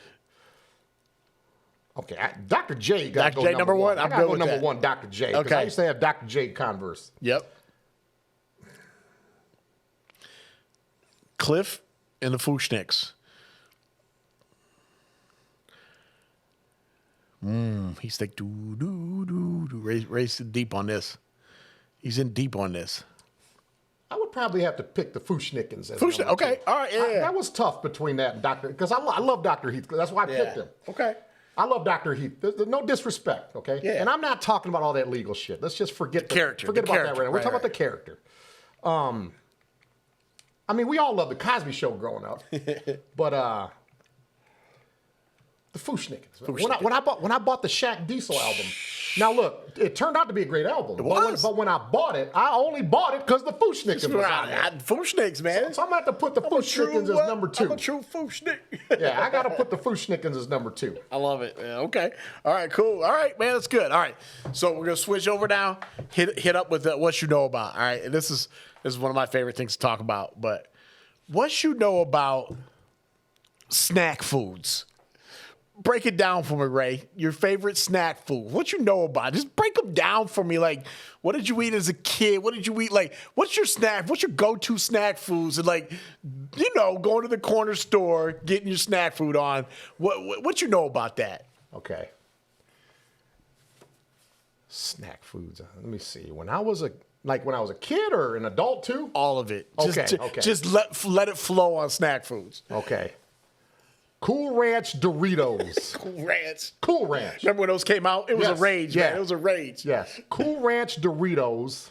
Okay, Dr. J got to go number one. I got to go number one, Dr. J. Because I used to have Dr. J Converse. Yep. Cliff and the Fooshnicks. He's like, Ray's deep on this. He's in deep on this. I would probably have to pick the Fooshnickens. Okay, all right, yeah. That was tough between that and Dr. Because I love Dr. Heath. That's why I picked him. Okay. I love Dr. Heath. There's no disrespect, okay? Yeah. And I'm not talking about all that legal shit. Let's just forget the character. Forget about that right now. We're talking about the character. I mean, we all love the Cosby Show growing up, but the Fooshnickens. When I bought the Shaq Diesel album. Now look, it turned out to be a great album. It was. But when I bought it, I only bought it because the Fooshnickens was on there. Fooshnicks, man. So I'm going to have to put the Fooshnickens as number 2. I'm a true Fooshnick. Yeah, I got to put the Fooshnickens as number 2. I love it. Yeah, okay. All right, cool. All right, man, that's good. All right. So we're going to switch over now, hit up with what you know about. All right. And this is one of my favorite things to talk about. But what you know about snack foods. break it down for me, Ray. Your favorite snack food. What you know about it? Just break them down for me. Like, what did you eat as a kid? What did you eat? Like, what's your snack? What's your go-to snack foods? And like, going to the corner store, getting your snack food on. What you know about that? Okay. Snack foods. Let me see. When I was a kid or an adult too? All of it. Okay. Just let it flow on snack foods. Okay. Cool Ranch Doritos. Cool Ranch. Remember when those came out? It was a rage, man. It was a rage. Yes. Cool Ranch Doritos.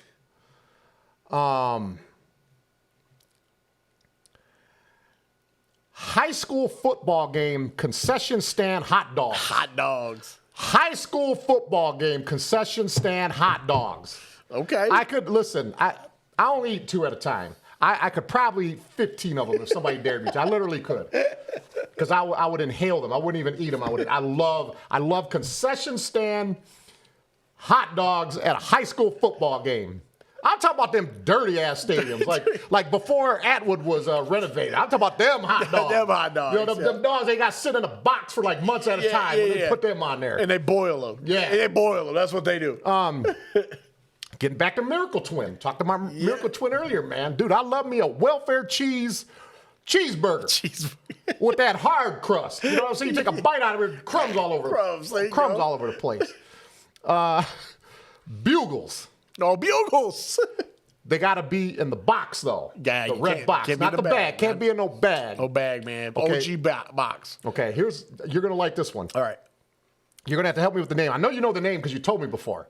High school football game concession stand hot dogs. Hot dogs. High school football game concession stand hot dogs. Okay. I could listen. I only eat 2 at a time. I could probably eat 15 of them if somebody dared me to. I literally could, because I would inhale them. I wouldn't even eat them. I love concession stand hot dogs at a high school football game. I'm talking about them dirty ass stadiums, like before Atwood was renovated. I'm talking about them hot dogs. Them hot dogs. Them dogs they got sit in a box for like months at a time. When they put them on there, and they boil them. Yeah, they boil them. That's what they do. Getting back to Miracle Twin. Talked to my Miracle Twin earlier, man. Dude, I love me a welfare cheeseburger. With that hard crust. You know what I'm saying? You take a bite out of it, crumbs all over. Crumbs all over the place. Bugles. No, Bugles. They got to be in the box, though. Yeah, the red box, not the bag. Can't be in no bag. No bag, man. Okay. OG box. Okay, you're going to like this one. All right. You're going to have to help me with the name. I know you know the name because you told me before.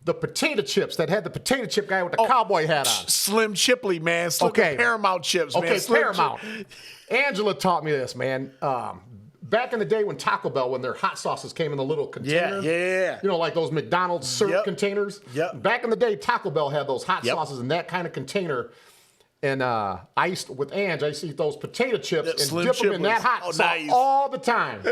The potato chips that had the potato chip guy with the cowboy hat on. Slim Chipley, man. The Paramount chips, man. Okay, Paramount. Angela taught me this, man. Back in the day when Taco Bell, when their hot sauces came in the little container. Yeah. You know, like those McDonald's syrup containers. Yep. Back in the day, Taco Bell had those hot sauces in that kind of container. And I used to eat those potato chips and dip them in that hot sauce all the time.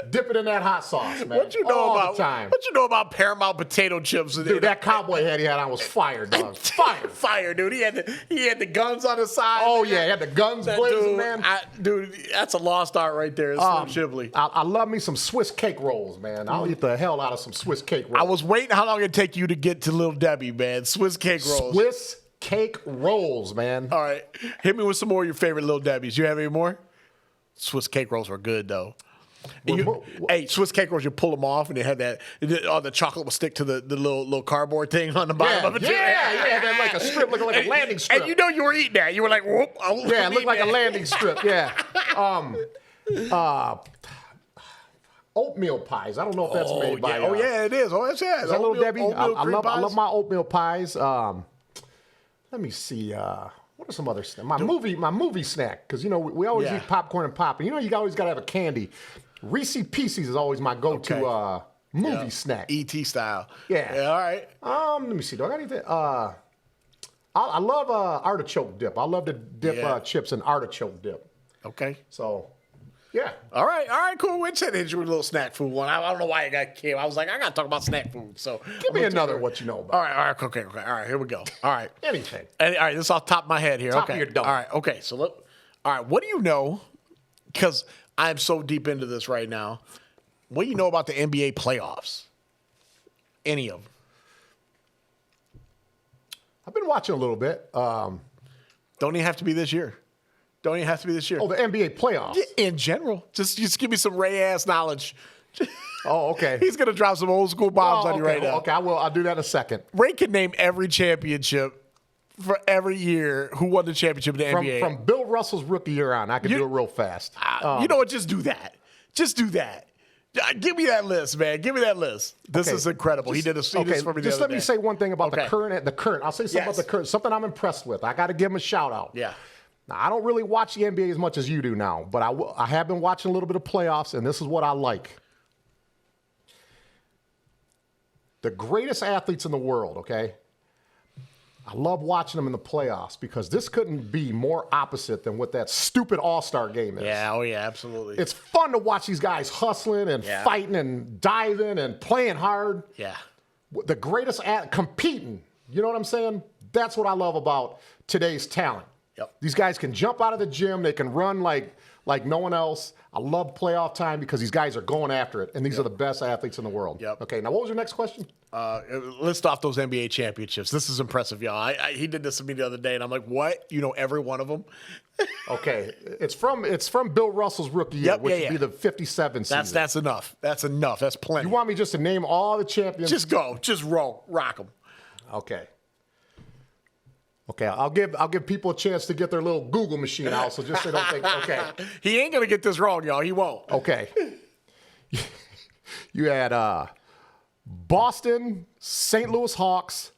Dip it in that hot sauce, man. What you know all the time. What you know about Paramount potato chips? Dude, that cowboy hat he had on was fire, dog. Fire, dude. He had the guns on his side. Oh yeah, he had the guns blazing, man. Dude, that's a lost art right there. Slim Chipley. I love me some Swiss cake rolls, man. I'll eat the hell out of some Swiss cake rolls. I was waiting how long it'd take you to get to Little Debbie, man. Swiss cake rolls. Swiss cake rolls, man. All right. Hit me with some more of your favorite Little Debbies. You have any more? Swiss cake rolls were good, though. Hey, Swiss cake rolls, you pull them off, and they had that. The chocolate will stick to the little cardboard thing on the bottom of it. Yeah. That like a strip, looking like a landing strip. And you were eating that. You were like, whoop. Yeah, it looked like a landing strip. Yeah. Oatmeal pies. I don't know if that's made by. Oh yeah, it is. Oh, it's yeah. Is that Little Debbie? I love my oatmeal pies. Let me see. What are some other snacks? My movie snack, because we always eat popcorn and pop, and you always gotta have a candy. Reese Pieces is always my go-to movie snack. E.T. style. Yeah. All right. Let me see. Do I got anything? I love artichoke dip. I love to dip chips in artichoke dip. Okay. So, yeah. All right, cool. We said hit you with a little snack food one. I don't know why I came. I was like, I got to talk about snack food. So give me another what you know about. All right, okay. All right, here we go. All right. Anything. All right, this is off the top of my head here. Top of your dome. All right, okay. So look. All right, what do you know? Because I'm so deep into this right now. What do you know about the NBA playoffs? Any of them? I've been watching a little bit. Don't even have to be this year. Oh, the NBA playoffs. In general. Just give me some Ray-ass knowledge. Oh, okay. He's going to drop some old school bombs on you right now. Okay, I'll do that in a second. Ray can name every championship for every year who won the championship in the NBA. From Bill Russell's rookie year on, I can do it real fast. You know what? Just do that. Give me that list, man. Give me that list. This is incredible. He did this for me the other day. Just let me say one thing about the current. I'll say something about the current. Something I'm impressed with. I got to give him a shout out. Yeah. Now, I don't really watch the NBA as much as you do now, but I have been watching a little bit of playoffs, and this is what I like. The greatest athletes in the world, okay? I love watching them in the playoffs because this couldn't be more opposite than what that stupid All-Star game is. Yeah, absolutely. It's fun to watch these guys hustling and fighting and diving and playing hard. Yeah. The greatest competing. You know what I'm saying? That's what I love about today's talent. Yep. These guys can jump out of the gym. They can run like like no one else. I love playoff time because these guys are going after it, and these are the best athletes in the world. Yep. Okay, now what was your next question? List off those NBA championships. This is impressive, y'all. He did this to me the other day, and I'm like, what? You know every one of them? Okay, it's from Bill Russell's rookie year, which would be the 57 season. That's enough. That's enough. That's plenty. You want me just to name all the champions? Just go. Just roll. Rock them. Okay. Okay, I'll give people a chance to get their little Google machine out, so just so they don't think, okay. He ain't going to get this wrong, y'all. He won't. Okay. You had Boston, St. Louis Hawks,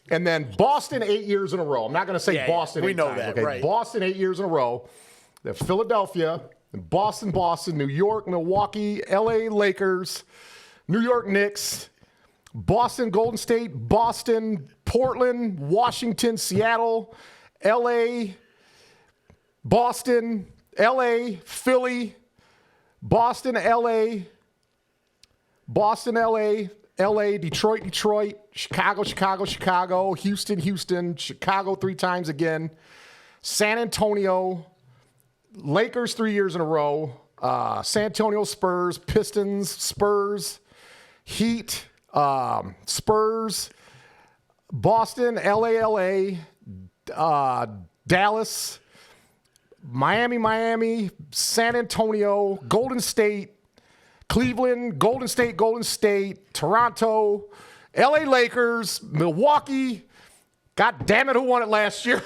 and then Boston 8 years in a row. I'm not going to say Boston 8 we know times, that, okay? right. Boston 8 years in a row. Then Philadelphia, Boston, New York, Milwaukee, L.A. Lakers, New York Knicks, Boston, Golden State, Boston, Portland, Washington, Seattle, L.A., Boston, L.A., Philly, Boston, L.A., L.A., Detroit, Chicago, Houston, Chicago 3 times again, San Antonio, Lakers 3 years in a row, San Antonio Spurs, Pistons, Spurs, Heat, Spurs, Boston, LA, Dallas, Miami, San Antonio, Golden State, Cleveland, Golden State, Toronto, LA Lakers, Milwaukee. God damn it, who won it last year?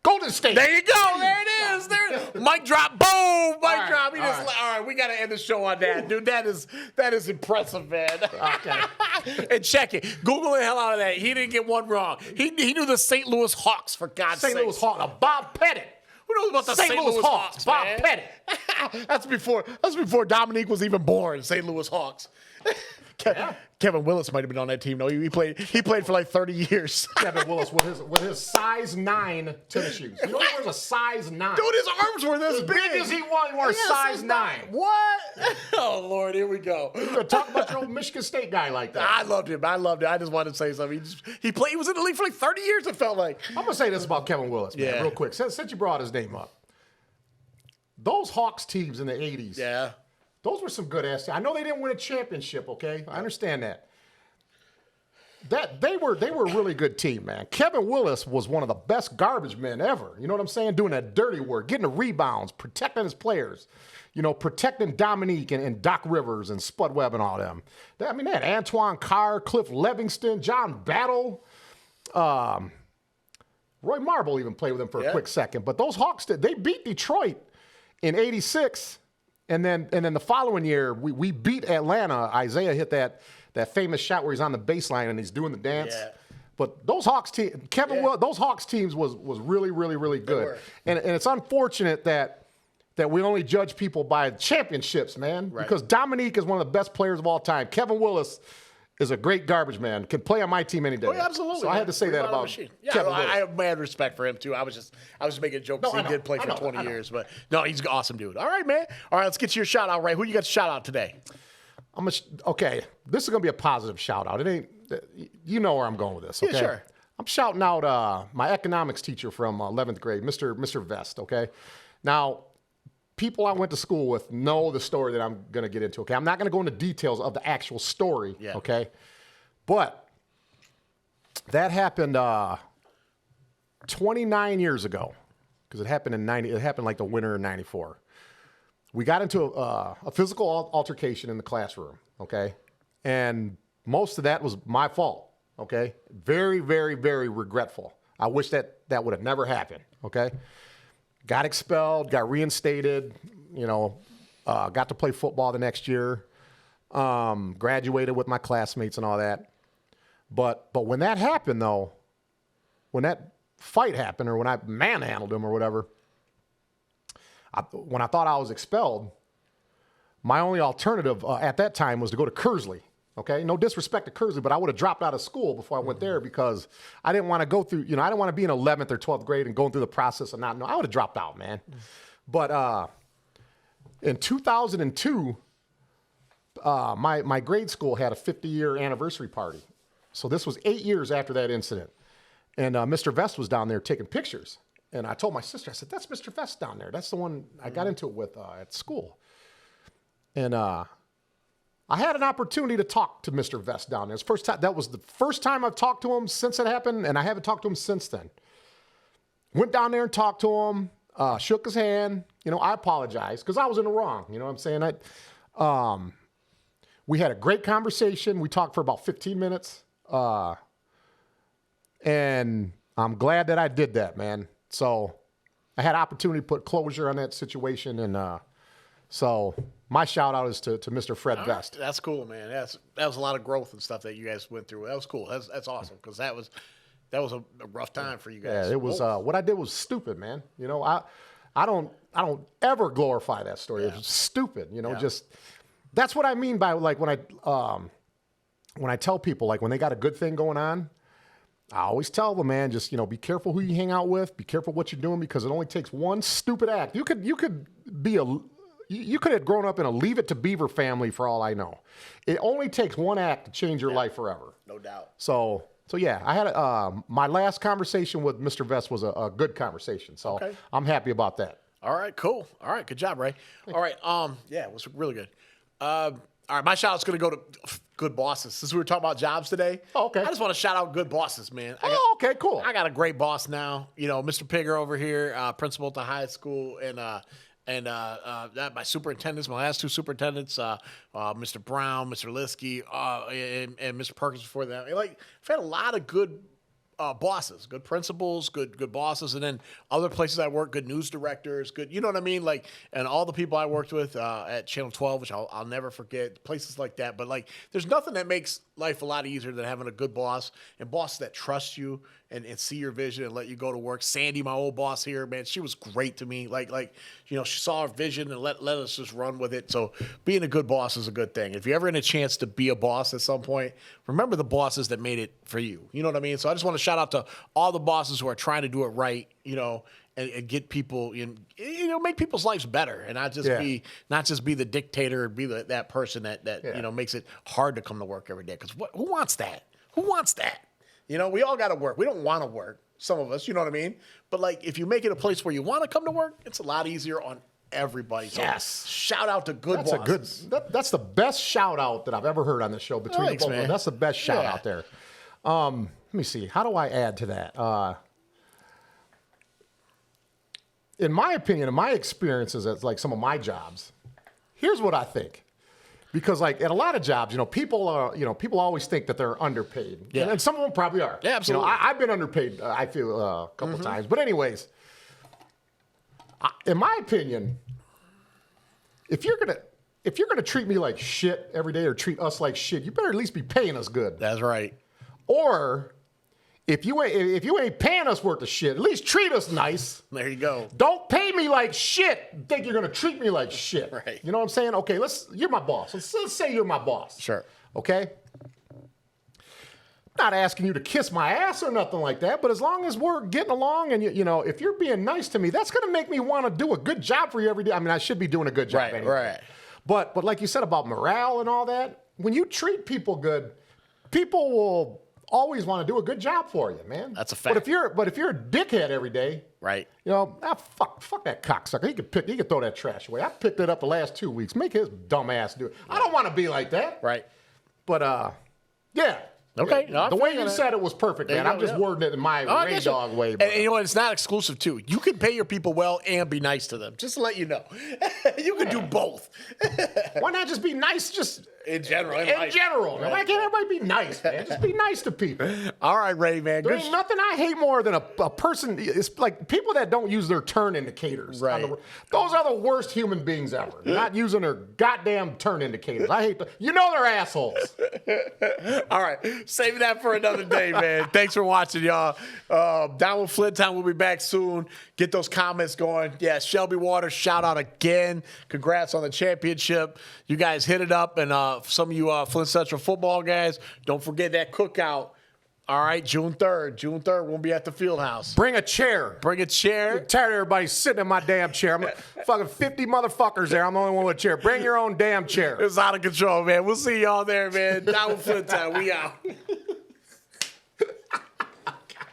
Golden State. There you go. There it is. Mic drop. Boom. Mic drop. All right. We got to end the show on that. Dude, that is impressive, man. Okay. And check it. Google the hell out of that. He didn't get one wrong. He knew the St. Louis Hawks, for God's sake. St. Louis Hawks. Bob Pettit. Who knows about the St. Louis Hawks, Bob man? Pettit. That's before Dominique was even born. St. Louis Hawks. Kevin Willis might have been on that team. No, he played for like 30 years. Kevin Willis with his size 9 tennis shoes. You know he wears a size 9. Dude, his arms were this big. As he was, he wore a size 9. What? Oh, Lord, here we go. You're going to talk about your old Michigan State guy like that. I loved him. I just wanted to say something. He was in the league for like 30 years, it felt like. I'm going to say this about Kevin Willis, man, real quick. Since you brought his name up. Those Hawks teams in the 80s. Yeah. Those were some good ass teams. I know they didn't win a championship, okay? I understand that. They were a really good team, man. Kevin Willis was one of the best garbage men ever. You know what I'm saying? Doing that dirty work, getting the rebounds, protecting his players. You know, protecting Dominique and Doc Rivers and Spud Webb and all them. They had Antoine Carr, Cliff Livingston, John Battle. Roy Marble even played with him for a quick second. But those Hawks, they beat Detroit in '86. And then the following year, we beat Atlanta. Isaiah hit that famous shot where he's on the baseline and he's doing the dance. Yeah. But those Hawks team, those Hawks teams was really, really, really good. And it's unfortunate that we only judge people by championships, man. Right. Because Dominique is one of the best players of all time. Kevin Willis is a great garbage man. Can play on my team any day. Oh, yeah, absolutely. So man. I had to say that about Kevin Willis. I have mad respect for him too. I was just making a joke because he did play for 20 years, but no, he's an awesome dude. All right, man. All right, let's get to your shout out. Right, who you got to shout out today? Okay. This is gonna be a positive shout out. It ain't. You know where I'm going with this. Okay. Yeah, sure. I'm shouting out my economics teacher from 11th grade, Mr. Vest. Okay. Now, people I went to school with know the story that I'm going to get into, okay? I'm not going to go into details of the actual story, okay? But that happened 29 years ago because it happened like the winter of 94. We got into a physical altercation in the classroom, okay? And most of that was my fault, okay? Very, very, very regretful. I wish that would have never happened, okay? Got expelled, got reinstated, got to play football the next year, graduated with my classmates and all that. But when that happened, though, when that fight happened or when I manhandled him or whatever, when I thought I was expelled, my only alternative at that time was to go to Kersley. Okay, no disrespect to Kersley, but I would have dropped out of school before I went there because I didn't want to go through, I didn't want to be in 11th or 12th grade and going through the process and not know. I would have dropped out, man. But in 2002, my grade school had a 50-year anniversary party. So this was 8 years after that incident. And Mr. Vest was down there taking pictures. And I told my sister, I said, that's Mr. Vest down there. That's the one I got into it with at school. And I had an opportunity to talk to Mr. Vest down there. That was the first time I've talked to him since it happened, and I haven't talked to him since then. Went down there and talked to him, shook his hand. I apologized because I was in the wrong. You know what I'm saying? We had a great conversation. We talked for about 15 minutes. And I'm glad that I did that, man. So I had opportunity to put closure on that situation. And so my shout out is to Mr. Fred Vest. Right. That's cool, man. That was a lot of growth and stuff that you guys went through. That was cool. That's awesome because that was a rough time for you guys. Yeah, it was. What I did was stupid, man. I don't ever glorify that story. It was stupid. Just that's what I mean by like when I tell people like when they got a good thing going on. I always tell them, man, just, be careful who you hang out with. Be careful what you're doing because it only takes one stupid act. You could have grown up in a Leave It to Beaver family for all I know. It only takes one act to change your life forever. No doubt. So yeah, I had my last conversation with Mr. Vest was a good conversation. So I'm happy about that. All right, cool. All right, good job, Ray. All right, yeah, it was really good. All right, my shout out's going to go to good bosses. Since we were talking about jobs today, okay. I just want to shout out good bosses, man. Okay, cool. I got a great boss now. Mr. Pigger over here, principal at the high school, and my superintendents, my last two superintendents, Mr. Brown, Mr. Liskey, and Mr. Perkins before that. I've had a lot of good bosses, good principals, good bosses, and then other places I work, good news directors, good, you know what I mean? And all the people I worked with at Channel 12, which I'll never forget, places like that. But there's nothing that makes life a lot easier than having a good boss and bosses that trust you and see your vision and let you go to work. Sandy, my old boss here, man, she was great to me. She saw our vision and let us just run with it. So being a good boss is a good thing. If you're ever in a chance to be a boss at some point, remember the bosses that made it for you. You know what I mean? So I just want to shout out to all the bosses who are trying to do it right, and get people make people's lives better and not just be the dictator, be that person that makes it hard to come to work every day. Because who wants that? Who wants that? We all got to work. We don't want to work. Some of us, you know what I mean? But if you make it a place where you want to come to work, it's a lot easier on everybody. So yes. Shout out to good bosses. That's the best shout out that I've ever heard on the show between the both of them. That's the best shout out there. Let me see. How do I add to that? In my opinion, in my experiences at some of my jobs, here's what I think. Because at a lot of jobs, people always think that they're underpaid. Yeah. And some of them probably are. Yeah, absolutely. I've been underpaid, I feel, a couple times. But anyways, in my opinion, if you're gonna treat me like shit every day or treat us like shit, you better at least be paying us good. That's right. Or if you ain't paying us worth of shit, at least treat us nice. There you go. Don't pay me like shit and think you're going to treat me like shit. Right. You know what I'm saying? Okay, you're my boss. Let's say you're my boss. Sure. Okay? Not asking you to kiss my ass or nothing like that, but as long as we're getting along and, if you're being nice to me, that's going to make me want to do a good job for you every day. I mean, I should be doing a good job anyway. Right. But like you said about morale and all that, when you treat people good, people will always want to do a good job for you, man. That's a fact. But if you're a dickhead every day, right? Fuck that cocksucker. He could throw that trash away. I picked it up the last 2 weeks. Make his dumb ass do it. Right. I don't want to be like that. Right. But yeah. Okay. Yeah. The way you said it was perfect, man. I'm just wording it in my Ray Dog way. And it's not exclusive too. You can pay your people well and be nice to them. Just to let you know, you can do both. Why not just be nice? Just in general. In general. Right. Why can't everybody be nice, man? Just be nice to people. All right, Ray, man. There ain't nothing I hate more than a person. It's like people that don't use their turn indicators. Right. Those are the worst human beings ever. Not using their goddamn turn indicators. I hate they're assholes. All right. Save that for another day, man. Thanks for watching, y'all. Down with Flint Town. We'll be back soon. Get those comments going. Yeah, Shelby Waters, shout out again. Congrats on the championship. You guys hit it up. And some of you Flint Central football guys, don't forget that cookout. All right, June 3rd. June 3rd, we'll be at the field house. Bring a chair. Bring a chair. I'm tired of everybody sitting in my damn chair. I'm fucking 50 motherfuckers there. I'm the only one with a chair. Bring your own damn chair. It's out of control, man. We'll see y'all there, man. Down with Flint Town. We out.